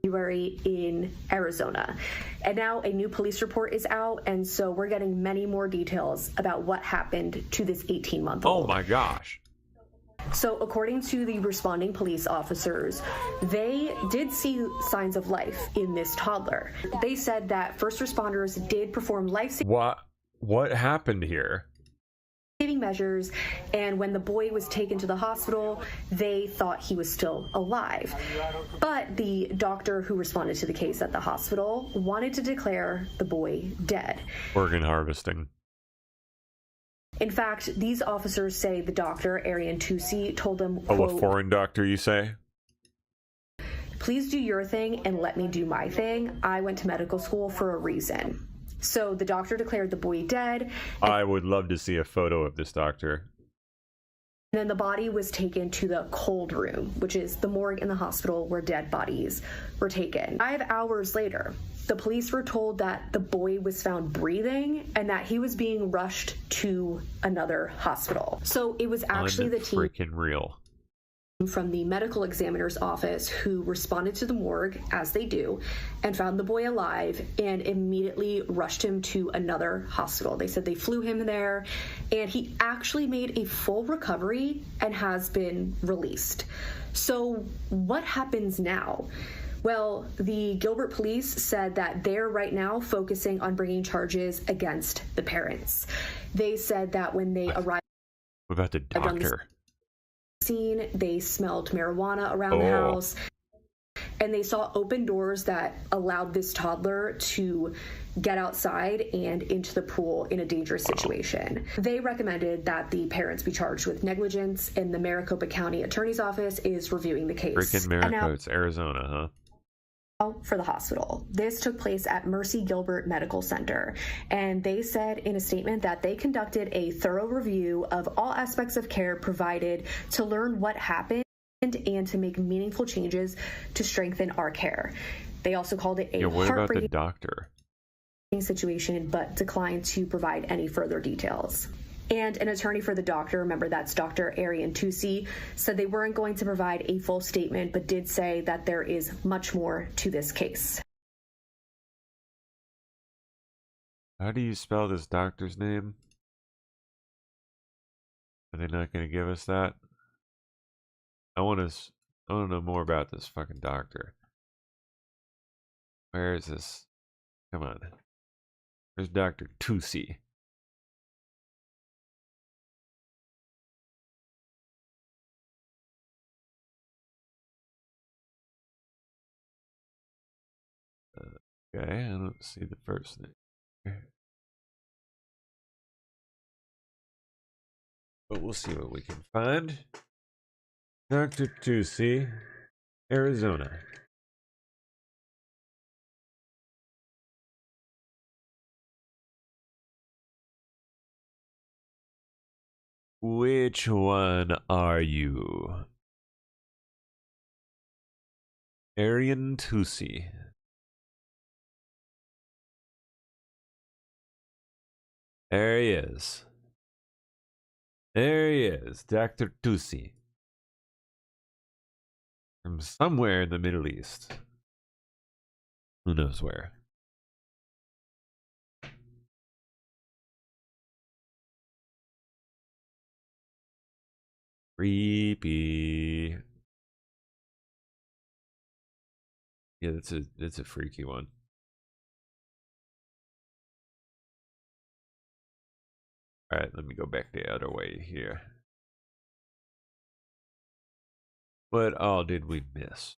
February in Arizona. And now a new police report is out, and so we're getting many more details about what happened to this 18-month-old. Oh my gosh. So according to the responding police officers, they did see signs of life in this toddler. They said that first responders did perform life-saving What happened here? measures, and when the boy was taken to the hospital, they thought he was still alive. But the doctor who responded to the case at the hospital wanted to declare the boy dead. Organ harvesting. In fact, these officers say the doctor, Arian Tusi, told them, Oh, quote, a foreign doctor, you say? "Please do your thing and let me do my thing. I went to medical school for a reason." So the doctor declared the boy dead. I would love to see a photo of this doctor. And then the body was taken to the cold room, which is the morgue in the hospital where dead bodies were taken. 5 hours later, the police were told that the boy was found breathing and that he was being rushed to another hospital. So it was actually the team freaking real from the medical examiner's office who responded to the morgue, as they do, and found the boy alive and immediately rushed him to another hospital. They said they flew him there, and he actually made a full recovery and has been released. So what happens now? Well, the Gilbert police said that they're right now focusing on bringing charges against the parents. They said that when they arrived about the doctor, scene, they smelled marijuana around the house, and they saw open doors that allowed this toddler to get outside and into the pool in a dangerous situation. They recommended that the parents be charged with negligence, and the Maricopa County Attorney's Office is reviewing the case. freaking Maricopa, it's Arizona, huh? For the hospital. This took place at Mercy Gilbert Medical Center, and they said in a statement that they conducted a thorough review of all aspects of care provided to learn what happened and to make meaningful changes to strengthen our care. They also called it a What about the heartbreaking doctor? situation, but declined to provide any further details. And an attorney for the doctor, remember that's Dr. Arian Tusi, said they weren't going to provide a full statement, but did say that there is much more to this case. How do you spell this doctor's name? Are they not going to give us that? I want to know more about this fucking doctor. Where is this? Come on. There's Dr. Tusi. Okay, I don't see the first name. But we'll see what we can find. Dr. Tusi, Arizona. Which one are you? Arian Tusi. There he is. There he is, Dr. Tusi. From somewhere in the Middle East. Who knows where? Creepy. Yeah, that's a freaky one. All right, let me go back the other way here. What all did we miss?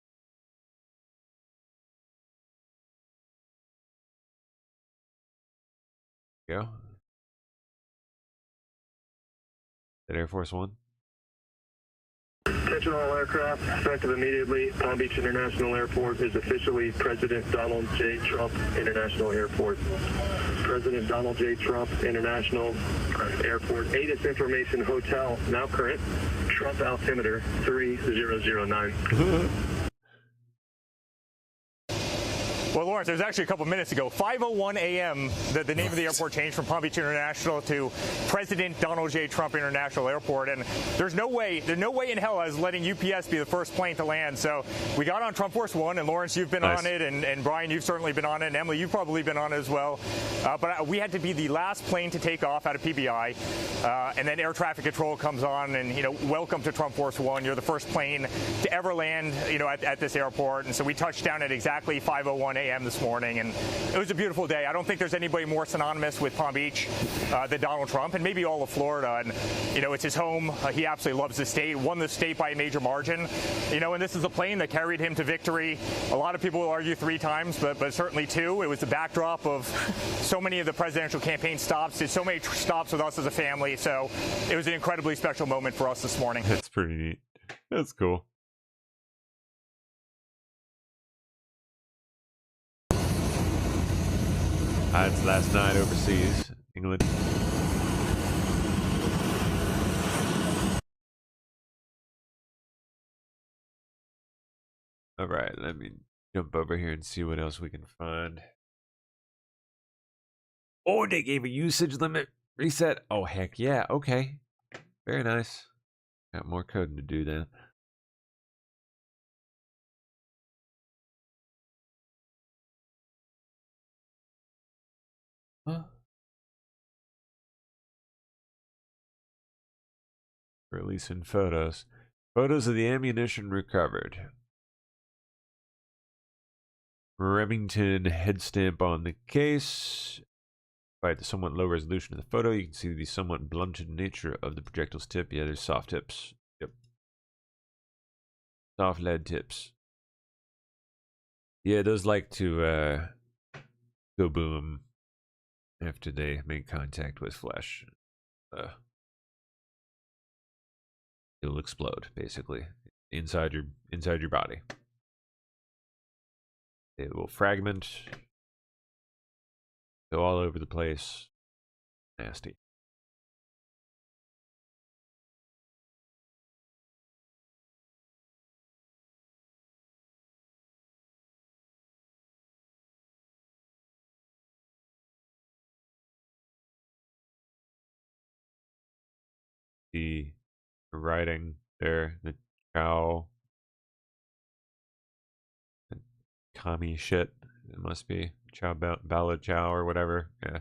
Go. Is that Air Force One? Attention all aircraft, effective immediately. Palm Beach International Airport is officially President Donald J. Trump International Airport. President Donald J. Trump International Airport. ATIS Information Hotel, now current. Trump altimeter 3009. Well, Lawrence, there's actually a couple minutes ago, 5:01 a.m., the name of the airport changed from Palm Beach International to President Donald J. Trump International Airport. And there's no way in hell I was letting UPS be the first plane to land. So we got on Trump Force One, and Lawrence, you've been on it, and Brian, you've certainly been on it, and Emily, you've probably been on it as well. But we had to be the last plane to take off out of PBI, and then air traffic control comes on, and welcome to Trump Force One. You're the first plane to ever land, at this airport, and so we touched down at exactly 5:01 a.m. this morning, and it was a beautiful day. I don't think there's anybody more synonymous with Palm Beach than Donald Trump, and maybe all of Florida. And it's his home. He absolutely loves the state. Won the state by a major margin. And this is a plane that carried him to victory. A lot of people will argue 3 times, but certainly 2. It was the backdrop of so many of the presidential campaign stops. Did so many stops with us as a family. So it was an incredibly special moment for us this morning. That's pretty neat. That's cool. It's last night overseas, England. All right, let me jump over here and see what else we can find. Oh, they gave a usage limit reset. Oh, heck yeah. Okay. Very nice. Got more coding to do then. Huh? Releasing photos. Photos of the ammunition recovered. Remington head stamp on the case. Despite the somewhat low resolution of the photo, you can see the somewhat blunted nature of the projectile's tip. Yeah, there's soft tips. Yep. Soft lead tips. Yeah, those like to go boom after they make contact with flesh. It'll explode, basically, inside your body. It will fragment, go all over the place. Nasty. The writing there, the cow, the commie shit. It must be chow ballad chow or whatever. Yeah.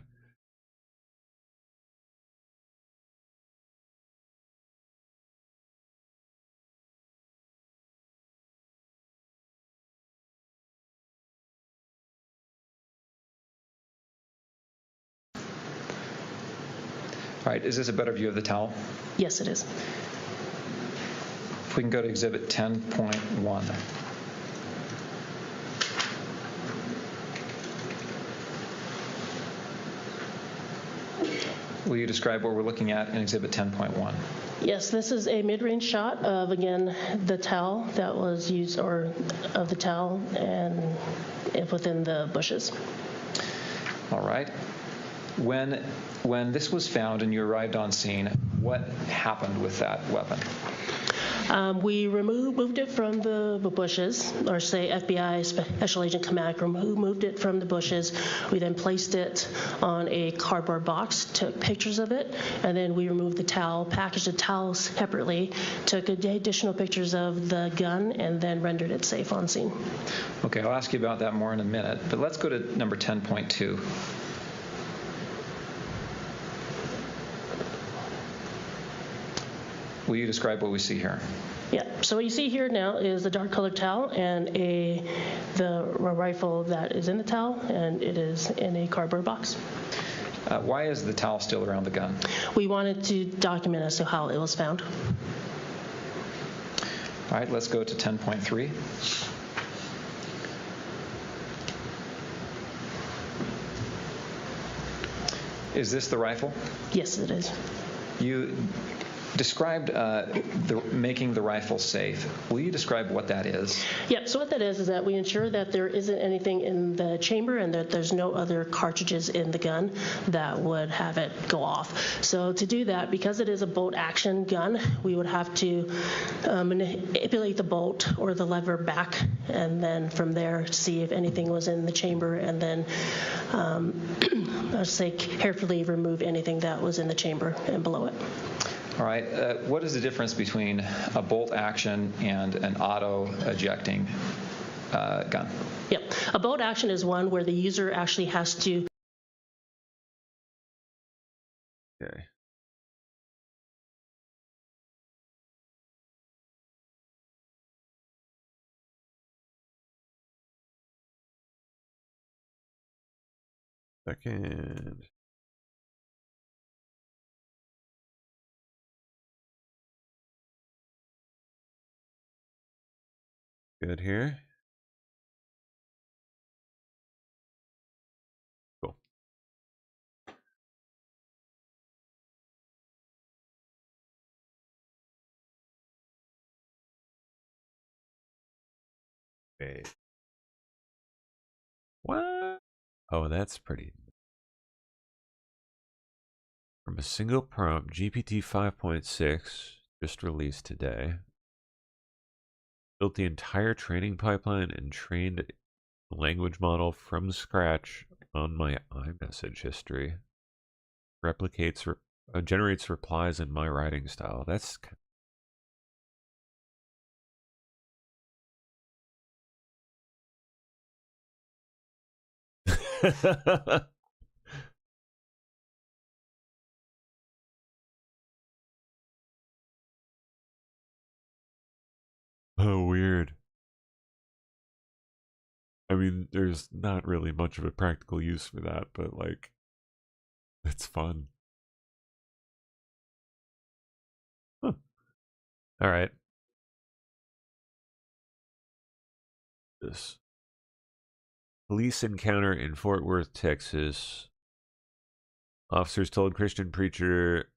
All right, is this a better view of the towel? Yes, it is. If we can go to Exhibit 10.1. Will you describe what we're looking at in Exhibit 10.1? Yes, this is a mid-range shot of, again, the towel that was used, or of the towel and within the bushes. All right. When this was found and you arrived on scene, what happened with that weapon? We moved it from the bushes, or say FBI Special Agent Kamak moved it from the bushes. We then placed it on a cardboard box, took pictures of it, and then we removed the towel, packaged the towel separately, took additional pictures of the gun, and then rendered it safe on scene. Okay, I'll ask you about that more in a minute, but let's go to number 10.2. Will you describe what we see here? Yeah, so what you see here now is the dark colored towel and the rifle that is in the towel, and it is in a cardboard box. Why is the towel still around the gun? We wanted to document as to how it was found. All right, let's go to 10.3. Is this the rifle? Yes, it is. You described making the rifle safe. Will you describe what that is? Yeah, so what that is that we ensure that there isn't anything in the chamber and that there's no other cartridges in the gun that would have it go off. So to do that, because it is a bolt action gun, we would have to manipulate the bolt or the lever back, and then from there see if anything was in the chamber, and then let's say carefully remove anything that was in the chamber and below it. All right. What is the difference between a bolt action and an auto ejecting gun? Yep. A bolt action is one where the user actually has to. Okay. Second. Good here. Cool. Okay. What? Oh, that's pretty. From a single prompt, GPT 5.6, just released today. Built the entire training pipeline and trained the language model from scratch on my iMessage history. Replicates, generates replies in my writing style. That's oh, weird. I mean, there's not really much of a practical use for that, but like, it's fun. Huh. All right. This police encounter in Fort Worth, Texas. Officers told Christian preacher,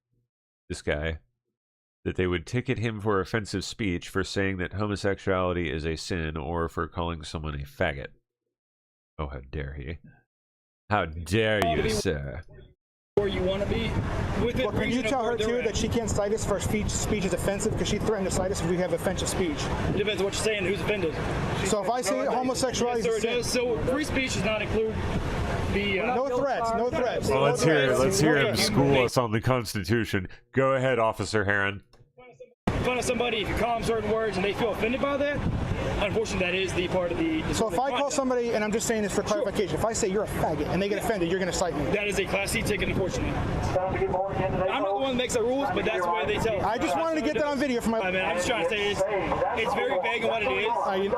this guy, that they would ticket him for offensive speech for saying that homosexuality is a sin or for calling someone a faggot. Oh, how dare he. How dare you, sir. Where you want to be with it. Well, can you tell her too that she can't cite us for speech is offensive, because she threatened to cite us if we have offensive speech? It depends on what you're saying, who's offended. So if I say homosexuality is a sin. So free speech does not include the no threats, no threats. Well, let's hear him school us on the Constitution. Go ahead, Officer Heron. Fun of somebody, if you call them certain words and they feel offended by that, unfortunately, that is the part of the. So if I call somebody, and I'm just saying this for clarification, if I say you're a faggot and they get offended, you're going to cite me. That is a Class C ticket, unfortunately. I'm not the one that makes the rules, but that's the way they tell us. I just wanted to get that on video for my. I mean, I'm just trying to say it's very vague in what it is.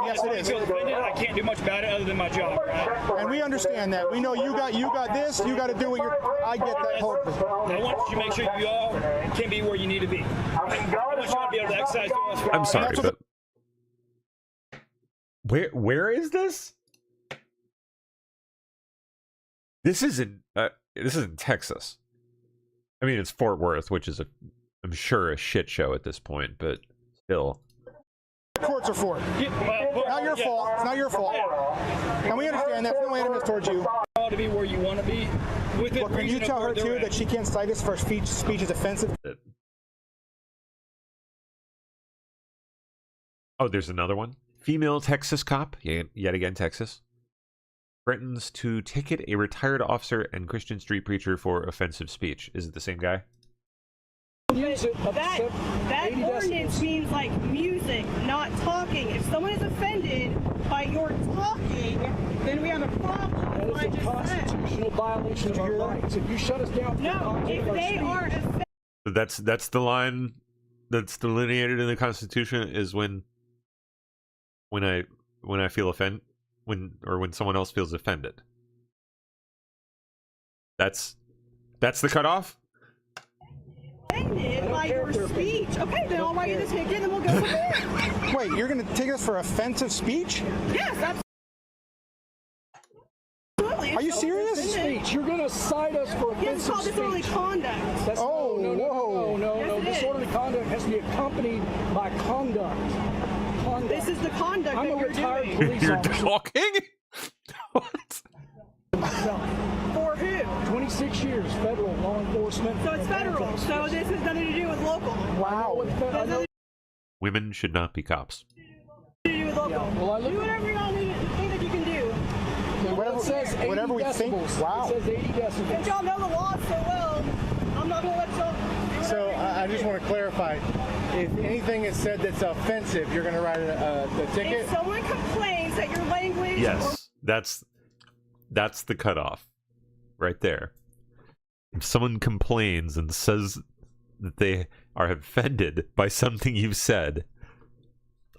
Yes, it is. If I feel offended, I can't do much about it other than my job. Right? And we understand that. We know you got this. You got to do what you're. I get that whole. I want you to make sure you all can be where you need to be. I want you to be able to exercise. I'm sorry, but where is this? This is in Texas. I mean, it's Fort Worth, which is I'm sure a shit show at this point, but still. Courts are for it. Not your fault. It's not your fault. And we understand that. No animus towards you. To be where you want to be. With it, well, can you tell her too that she can't cite us for speech is offensive? Oh, there's another one. Female Texas cop, yet again Texas, threatens to ticket a retired officer and Christian street preacher for offensive speech. Is it the same guy? That ordinance means like music, not talking. If someone is offended by your talking, then we have a problem. That is a constitutional violation of your rights. If you shut us down, no. If they are offended, that's the line that's delineated in the Constitution, is when I feel when someone else feels offended. That's the cutoff. Offended by your speech. Okay, then I'll write you the ticket and we'll go from there. Wait, you're going to take us for offensive speech? Yes, absolutely. Are you serious? Speech. You're going to cite us for offensive It's called disorderly conduct. That's, no. Yes, Disorderly conduct has to be accompanied by conduct. This is the conduct I'm that a you're retired doing. police You're officer. talking? What? For who? 26 years, federal law enforcement. So it's federal. So this has nothing to do with local. Wow. Women should not be cops. To do with local. Yeah. Well, do whatever y'all think that you can do. Whatever we think. Wow. It says 80 decibels. If y'all know the law so well, I'm not going to let y'all do So I just want to clarify. If anything is said that's offensive, you're going to write the ticket? If someone complains that your language... Yes, that's the cutoff right there. If someone complains and says that they are offended by something you've said,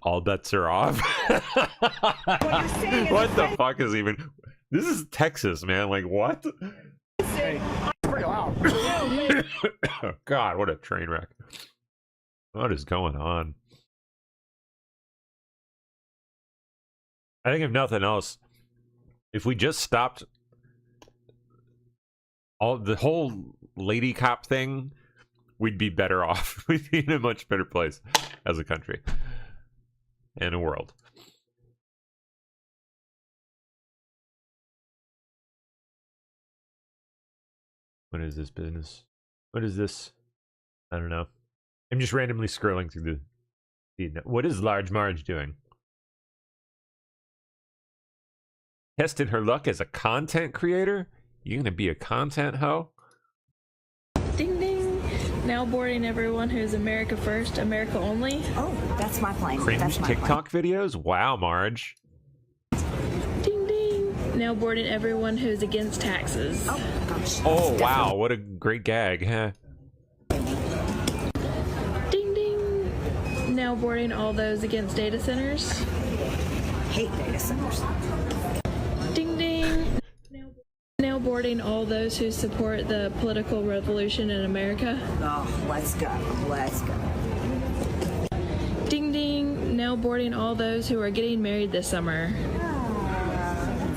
all bets are off. What the fuck is even... This is Texas, man. Like, what? Hey, pretty loud. Oh, God, what a train wreck. What is going on? I think if nothing else, if we just stopped the whole lady cop thing, we'd be better off. We'd be in a much better place as a country and a world. What is this business? What is this? I don't know. I'm just randomly scrolling through the feed. What is Large Marge doing? Tested her luck as a content creator? You gonna be a content hoe? Ding ding! Now boarding everyone who's America First, America Only. Oh, that's my plane. Cringe That's my TikTok videos? Wow, Marge. Ding ding! Now boarding everyone who's against taxes. Oh, gosh. Oh, wow, what a great gag, huh? Ding ding! Now boarding all those against data centers. Hate data centers. Ding ding! Now boarding all those who support the political revolution in America. Oh, let's go. Let's go. Ding ding! Now boarding all those who are getting married this summer.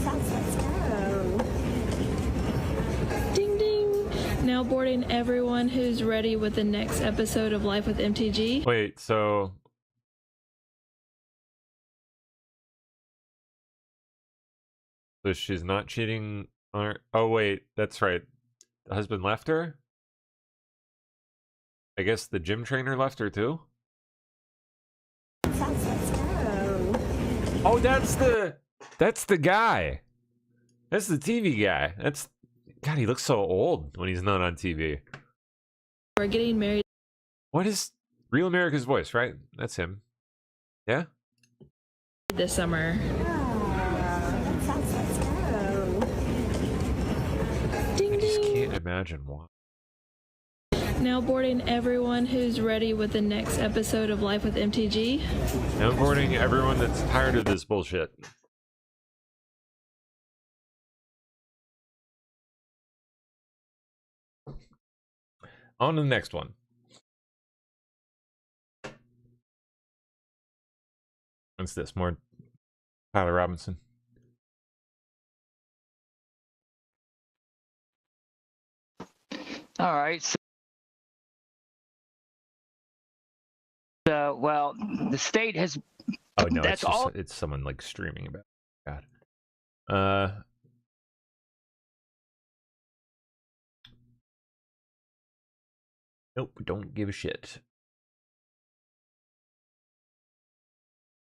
Let's go. Ding ding! Now boarding everyone who's ready with the next episode of Life with MTG. Wait, so... So she's not cheating on her... Oh, wait, that's right. The husband left her? I guess the gym trainer left her too? Let's go. Oh, that's the guy. That's the TV guy. God, he looks so old when he's not on TV. We're getting married What is Real America's Voice, right? That's him. Yeah? this summer. Let's go. Ding I just ding! can't imagine why. Now boarding everyone who's ready with the next episode of Life with MTG. I'm warning everyone that's tired of this bullshit. On to the next one. What's this? More Tyler Robinson. All right. So, well, the state has. Oh no, that's it's just, all. it's someone like streaming about it. God. Nope, don't give a shit.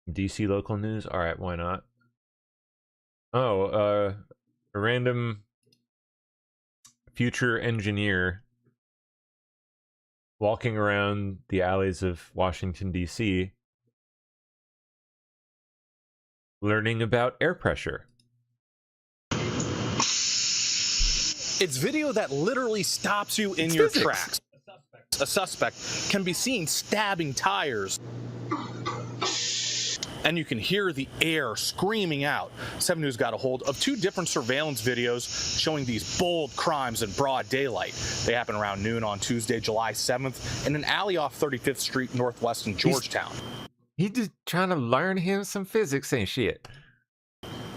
DC local news? Alright, why not? Oh, a random future engineer walking around the alleys of Washington, D.C., learning about air pressure. It's video that literally stops you in your tracks. A suspect can be seen stabbing tires. And you can hear the air screaming out. 7 News got a hold of 2 different surveillance videos showing these bold crimes in broad daylight. They happened around noon on Tuesday, July 7th, in an alley off 35th Street Northwest in Georgetown. He's just trying to learn him some physics and shit.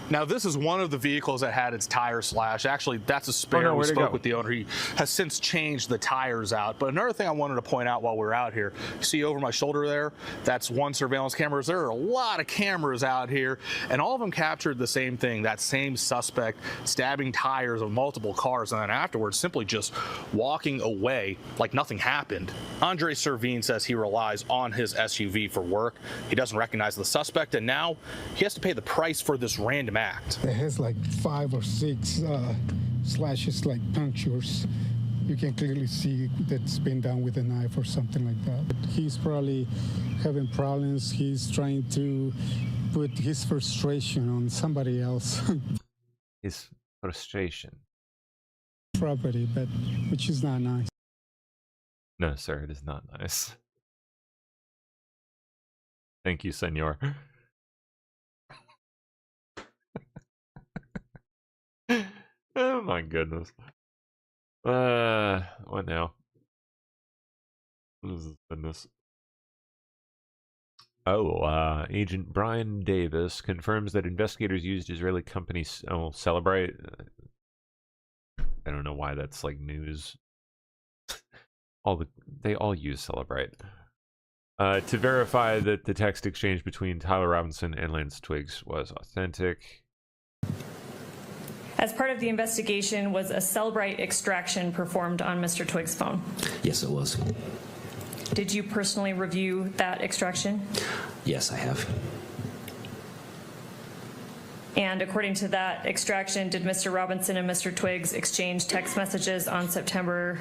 Now, this is one of the vehicles that had its tire slashed. Actually, that's a spare. We spoke with the owner. He has since changed the tires out. But another thing I wanted to point out while we're out here, see over my shoulder there, that's one surveillance camera. There are a lot of cameras out here, and all of them captured the same thing, that same suspect stabbing tires of multiple cars, and then afterwards simply just walking away like nothing happened. Andre Servine says he relies on his SUV for work. He doesn't recognize the suspect, and now he has to pay the price for this random act. It has like 5 or 6 slashes, like punctures. You can clearly see that's been done with a knife or something like that. He's probably having problems. He's trying to put his frustration on somebody else. His frustration. Property, but which is not nice. No, sir, it is not nice. Thank you, senor. Oh my goodness. What now? What is this? Oh, Agent Brian Davis confirms that investigators used Israeli company Celebrite. I don't know why that's like news. They all use Celebrite. To verify that the text exchange between Tyler Robinson and Lance Twiggs was authentic. As part of the investigation, was a Cellbrite extraction performed on Mr. Twiggs' phone? Yes, it was. Did you personally review that extraction? Yes, I have. And according to that extraction, did Mr. Robinson and Mr. Twiggs exchange text messages on September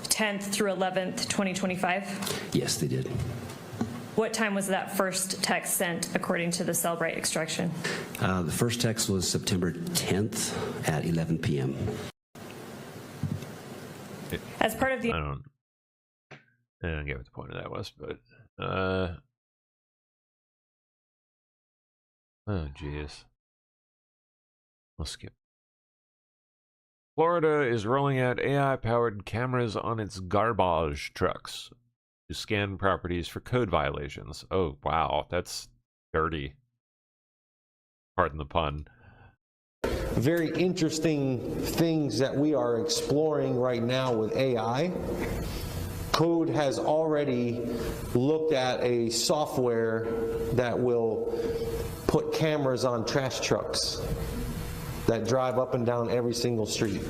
10th through 11th, 2025? Yes, they did. What time was that first text sent according to the Cellbrite extraction? The first text was September 10th at 11 p.m. As part of the... I don't get what the point of that was, but... Oh, jeez. We'll skip. Florida is rolling out AI-powered cameras on its garbage trucks to scan properties for code violations. Oh, wow, that's dirty. Pardon the pun. Very interesting things that we are exploring right now with AI. Code has already looked at a software that will put cameras on trash trucks that drive up and down every single street.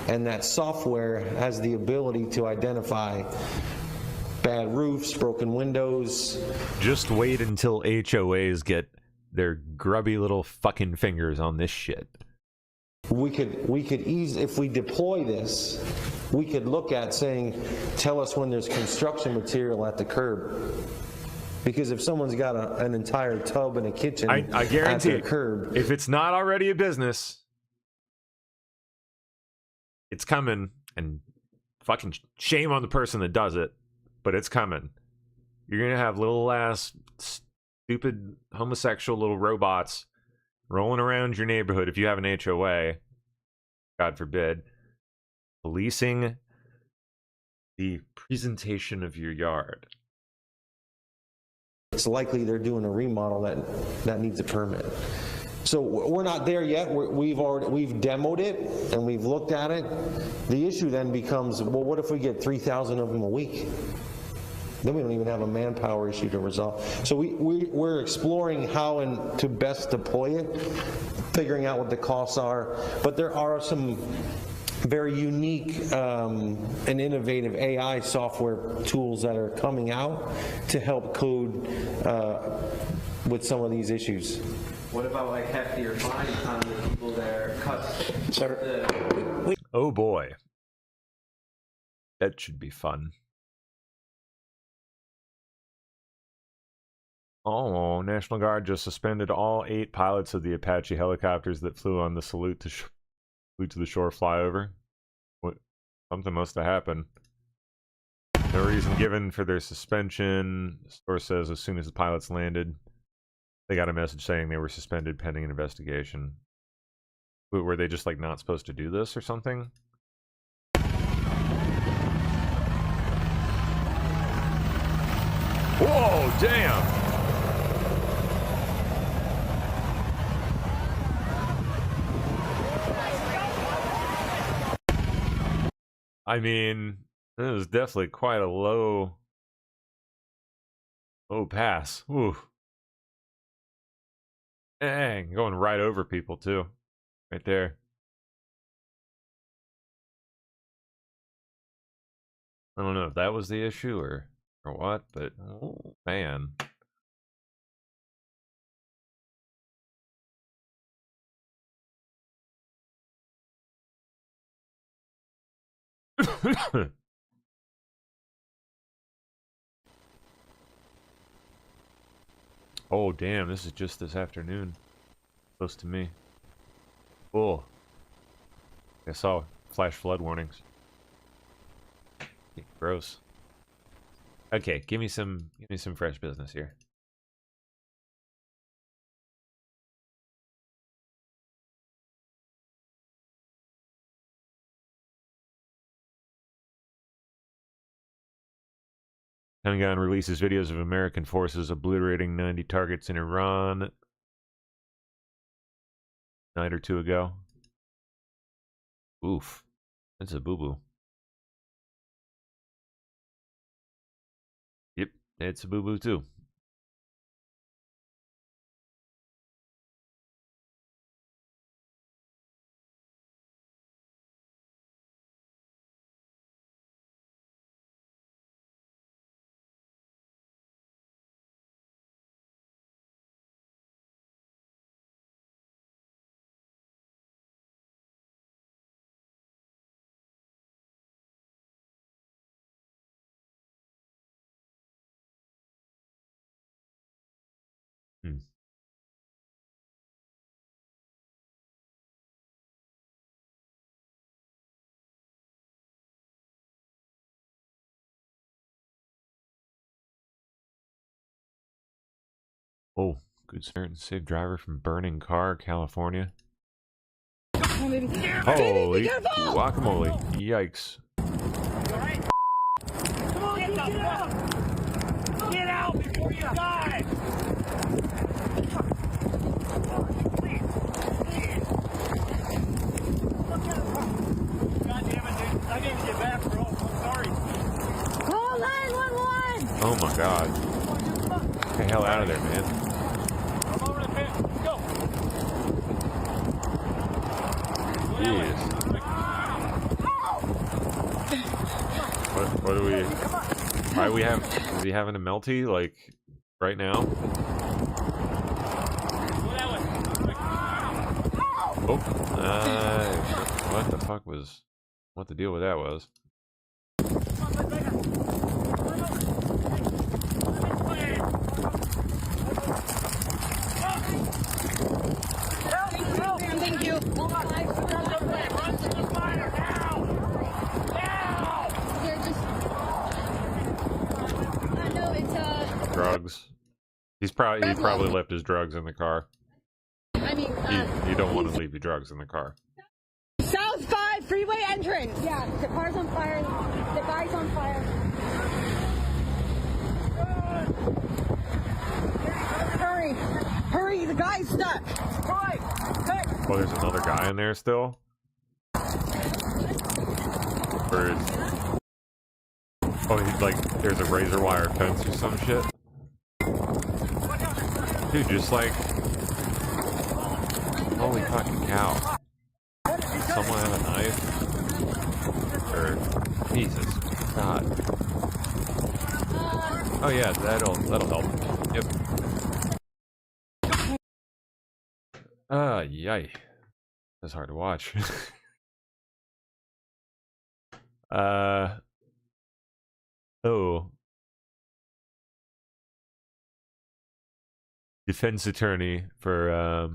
And that software has the ability to identify bad roofs, broken windows. Just wait until HOAs get their grubby little fucking fingers on this shit. We could easily, if we deploy this, we could look at saying, tell us when there's construction material at the curb. Because if someone's got an entire tub in a kitchen I guarantee at the curb, if it's not already a business, it's coming, and fucking shame on the person that does it. But it's coming. You're going to have little ass, stupid, homosexual little robots rolling around your neighborhood if you have an HOA, God forbid, policing the presentation of your yard. It's likely they're doing a remodel that needs a permit. So we're not there yet. We've demoed it and we've looked at it. The issue then becomes, well, what if we get 3,000 of them a week? Then we don't even have a manpower issue to resolve. So we're exploring how and to best deploy it, figuring out what the costs are. But there are some very unique and innovative AI software tools that are coming out to help code with some of these issues. What about like heftier fines on the people that are cut? Oh boy. That should be fun. Oh, National Guard just suspended all 8 pilots of the Apache helicopters that flew on the salute to the shore flyover. What? Something must have happened. No reason given for their suspension. The source says as soon as the pilots landed, they got a message saying they were suspended pending an investigation. Were they just like not supposed to do this or something? Whoa, damn! I mean, this is definitely quite a low pass. Ooh. Dang, going right over people too. Right there. I don't know if that was the issue or what, but oh, man. Oh, damn, this is just this afternoon. Close to me. Oh. I saw flash flood warnings. Gross. Okay, give me some fresh business here. Pentagon releases videos of American forces obliterating 90 targets in Iran. Night or two ago. Oof. That's a boo-boo. Yep, it's a boo-boo too. Oh, good Samaritan saved driver from burning car, California. Holy guacamole. Yikes. Come on, get out! Get out before you die! Please. God damn it, dude. I didn't get back, bro. I'm sorry. Call 911! Oh my god. Get the hell out of there, man. Come over to the pit. Go. Jeez. What do we... Why do we have... Is he having a melty, like, right now? Oh. What the fuck was... What the deal with that was? Thank you. Run to the fire now! Now! No, it's Drugs. He probably left his drugs in the car. I mean, You don't want to leave your drugs in the car. South 5 freeway entrance. Yeah, the car's on fire. The guy's on fire. Hurry! Hurry! The guy's stuck. Right. Hey. Oh, there's another guy in there still? Or is... Oh, he's like, there's a razor wire fence or some shit? Dude, just like... Holy fucking cow. Does someone have a knife? Jesus God. Oh yeah, that'll help. Yep. Yay. That's hard to watch. Oh. Defense attorney for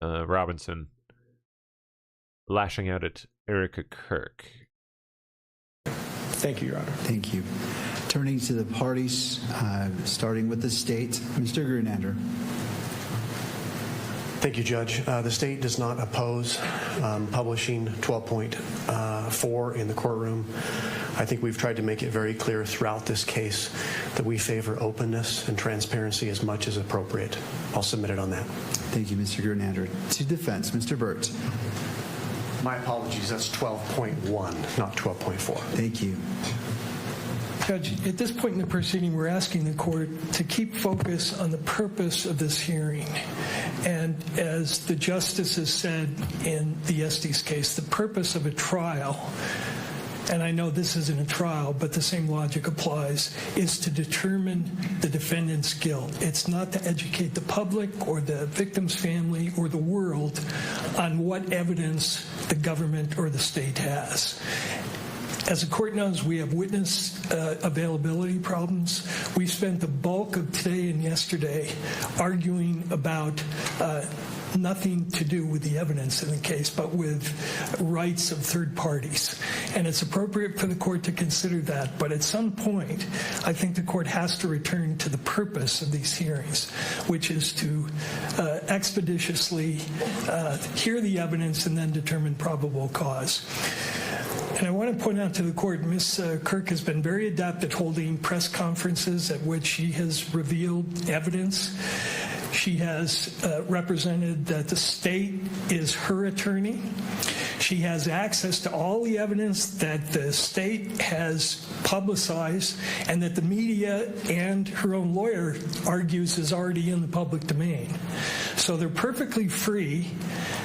Robinson lashing out at Erica Kirk. Thank you, Your Honor. Thank you. Turning to the parties, starting with the state, Mr. Grunander. Thank you, Judge. The state does not oppose publishing 12.4 in the courtroom. I think we've tried to make it very clear throughout this case that we favor openness and transparency as much as appropriate. I'll submit it on that. Thank you, Mr. Grunander. To defense, Mr. Burt. My apologies. That's 12.1, not 12.4. Thank you. Judge, at this point in the proceeding, we're asking the court to keep focus on the purpose of this hearing. And as the justices said in the Estes case, the purpose of a trial, and I know this isn't a trial, but the same logic applies, is to determine the defendant's guilt. It's not to educate the public or the victim's family or the world on what evidence the government or the state has. As the court knows, we have witness availability problems. We spent the bulk of today and yesterday arguing about nothing to do with the evidence in the case, but with rights of third parties. And it's appropriate for the court to consider that. But at some point, I think the court has to return to the purpose of these hearings, which is to expeditiously hear the evidence and then determine probable cause. And I want to point out to the court, Ms. Kirk has been very adept at holding press conferences at which she has revealed evidence. She has represented that the state is her attorney. She has access to all the evidence that the state has publicized and that the media and her own lawyer argues is already in the public domain. So they're perfectly free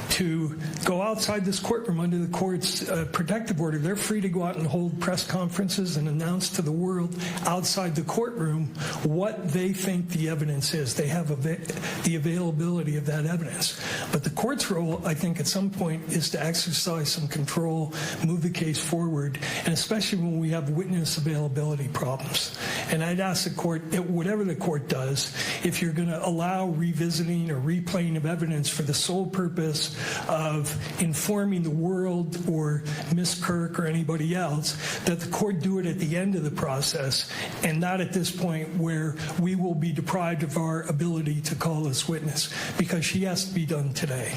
to go outside this courtroom under the court's protective order. They're free to go out and hold press conferences and announce to the world outside the courtroom what they think the evidence is. They have the availability of that evidence. But the court's role, I think, at some point is to exercise some control, move the case forward, and especially when we have witness availability problems. And I'd ask the court, whatever the court does, if you're going to allow revisiting or replaying of evidence for the sole purpose of informing the world or Ms. Kirk or anybody else, that the court do it at the end of the process and not at this point where we will be deprived of our ability to call this witness, because she has to be done today.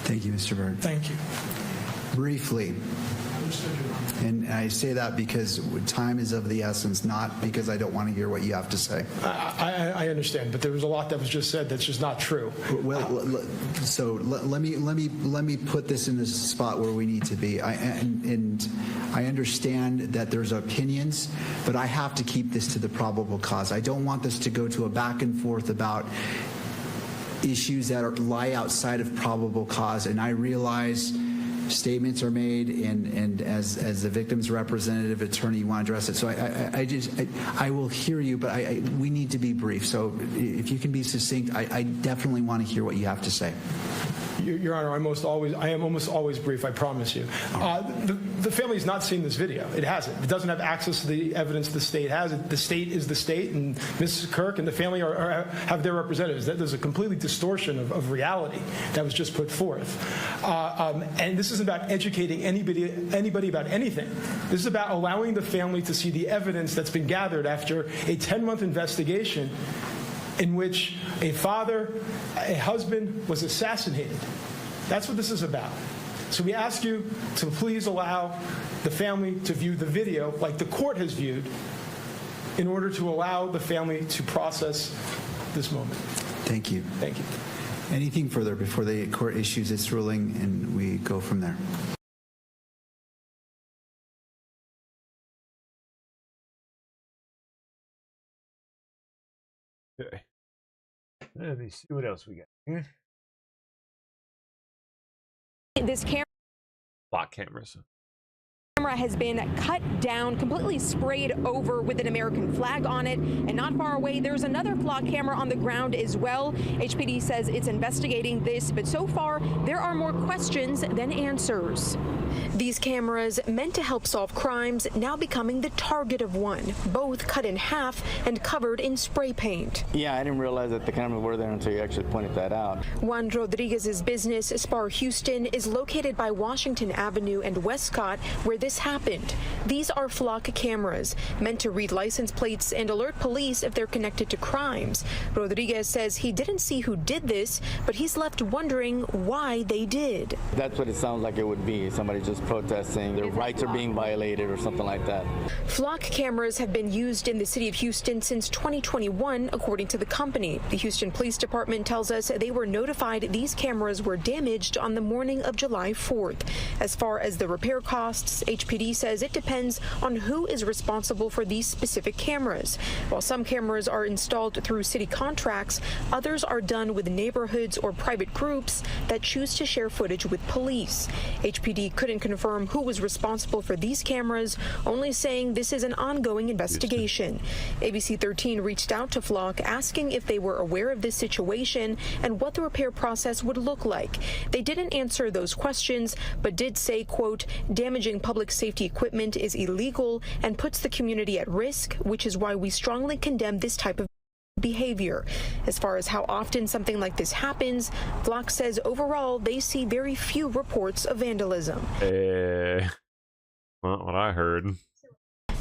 Thank you, Mr. Byrd. Thank you. Briefly, and I say that because time is of the essence, not because I don't want to hear what you have to say. I understand, but there was a lot that was just said that's just not true. Well, so let me put this in the spot where we need to be. And I understand that there's opinions, but I have to keep this to the probable cause. I don't want this to go to a back and forth about issues that lie outside of probable cause. And I realize statements are made, and as the victim's representative attorney, you want to address it. So I will hear you, but we need to be brief. So if you can be succinct, I definitely want to hear what you have to say. Your Honor, I am almost always brief, I promise you. The family has not seen this video. It hasn't. It doesn't have access to the evidence the state has. The state is the state, and Mrs. Kirk and the family have their representatives. There's a completely distortion of reality that was just put forth. And this isn't about educating anybody about anything. This is about allowing the family to see the evidence that's been gathered after a 10-month investigation in which a husband was assassinated. That's what this is about. So we ask you to please allow the family to view the video like the court has viewed in order to allow the family to process this moment. Thank you. Thank you. Anything further before the court issues its ruling and we go from there? Okay. Let me see what else we got here. This camera. Block cameras. camera has been cut down, completely sprayed over with an American flag on it. And not far away, there's another flock camera on the ground as well. HPD says it's investigating this, but so far there are more questions than answers. These cameras, meant to help solve crimes, now becoming the target of one, both cut in half and covered in spray paint. Yeah, I didn't realize that the cameras were there until you actually pointed that out. Juan Rodriguez's business, Spar Houston, is located by Washington Avenue and Westcott, where this happened. These are flock cameras, meant to read license plates and alert police if they're connected to crimes. Rodriguez says he didn't see who did this, but he's left wondering why they did. That's what it sounds like it would be. Somebody just protesting, their rights are being violated or something like that. Flock cameras have been used in the city of Houston since 2021, according to the company. The Houston Police Department tells us they were notified these cameras were damaged on the morning of July 4th. As far as the repair costs, HPD says it depends on who is responsible for these specific cameras. While some cameras are installed through city contracts, others are done with neighborhoods or private groups that choose to share footage with police. HPD couldn't confirm who was responsible for these cameras, only saying this is an ongoing investigation. ABC 13 reached out to Flock asking if they were aware of this situation and what the repair process would look like. They didn't answer those questions, but did say, quote, damaging public safety equipment is illegal and puts the community at risk, which is why we strongly condemn this type of behavior. As far as how often something like this happens, Flock says overall they see very few reports of vandalism. Not what I heard.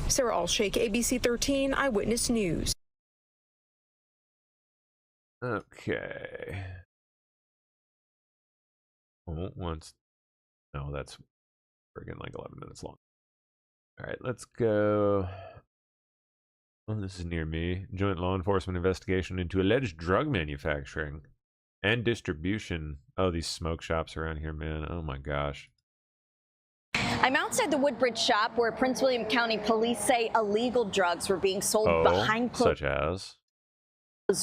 Sarah Alshake, ABC 13 Eyewitness News. Okay. Once. No, that's friggin' like 11 minutes long. All right, let's go. Oh, this is near me. Joint law enforcement investigation into alleged drug manufacturing and distribution. Oh, these smoke shops around here, man. Oh my gosh. I'm outside the Woodbridge shop where Prince William County police say illegal drugs were being sold behind closed such as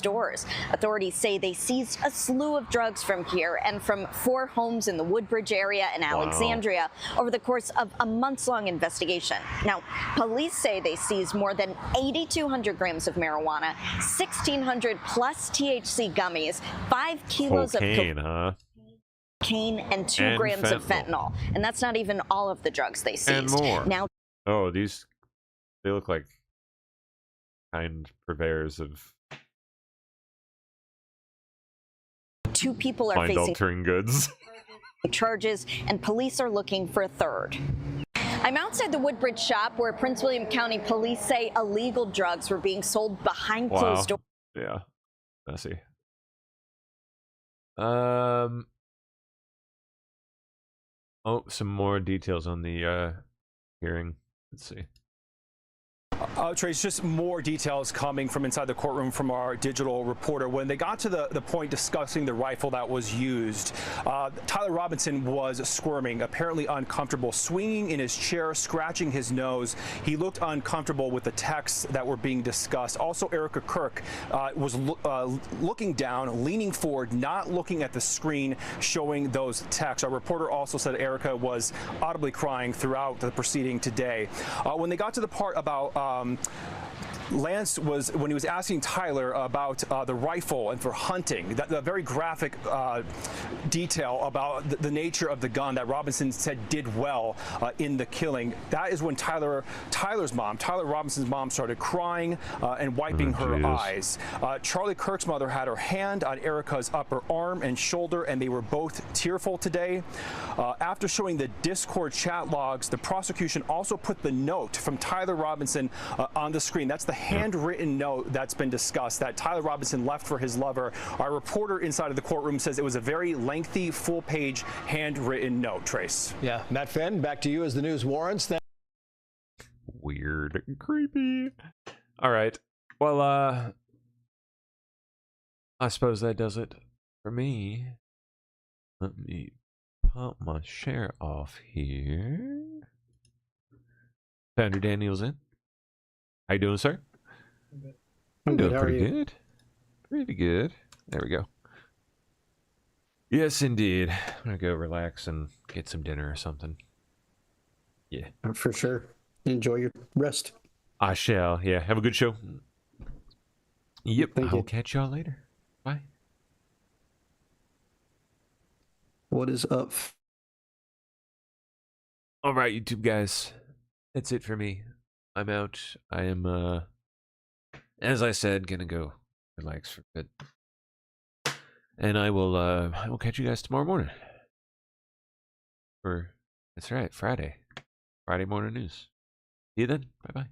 doors. Authorities say they seized a slew of drugs from here and from 4 homes in the Woodbridge area in Alexandria over the course of a months-long investigation. Now, police say they seized more than 8,200 grams of marijuana, 1,600 plus THC gummies, 5 kilos cocaine, of cocaine, and 2 grams of fentanyl. And that's not even all of the drugs they seized. And more. Now, oh, they look like kind purveyors of 2 people are mind facing altering goods. charges, and police are looking for a third. I'm outside the Woodbridge shop where Prince William County police say illegal drugs were being sold behind closed doors. Yeah, messy. Oh, some more details on the hearing. Let's see. Trace, just more details coming from inside the courtroom from our digital reporter. When they got to the point discussing the rifle that was used, Tyler Robinson was squirming, apparently uncomfortable, swinging in his chair, scratching his nose. He looked uncomfortable with the texts that were being discussed. Also, Erica Kirk was looking down, leaning forward, not looking at the screen showing those texts. Our reporter also said Erica was audibly crying throughout the proceeding today. When they got to the part about Lance was, when he was asking Tyler about the rifle and for hunting, the very graphic detail about the nature of the gun that Robinson said did well in the killing. That is when Tyler Robinson's mom started crying and wiping her eyes. Charlie Kirk's mother had her hand on Erica's upper arm and shoulder, and they were both tearful today. After showing the Discord chat logs, the prosecution also put the note from Tyler Robinson on the screen. That's the handwritten note that's been discussed that Tyler Robinson left for his lover. Our reporter inside of the courtroom says it was a very lengthy, full-page handwritten note. Trace. Yeah, Matt Fenn, back to you as the news warrants. Weird, creepy. All right. Well, I suppose that does it for me. Let me pop my share off here. Andrew Daniels in. How you doing, sir? I'm doing pretty good. Pretty good. There we go. Yes, indeed. I'm gonna go relax and get some dinner or something. Yeah. For sure. Enjoy your rest. I shall. Yeah. Have a good show. Yep. Thank I'll you. catch y'all later. Bye. What is up? All right, YouTube guys. That's it for me. I'm out. I am, as I said, gonna go relax for a bit. And I will catch you guys tomorrow morning. That's right, Friday. Friday morning news. See you then. Bye-bye.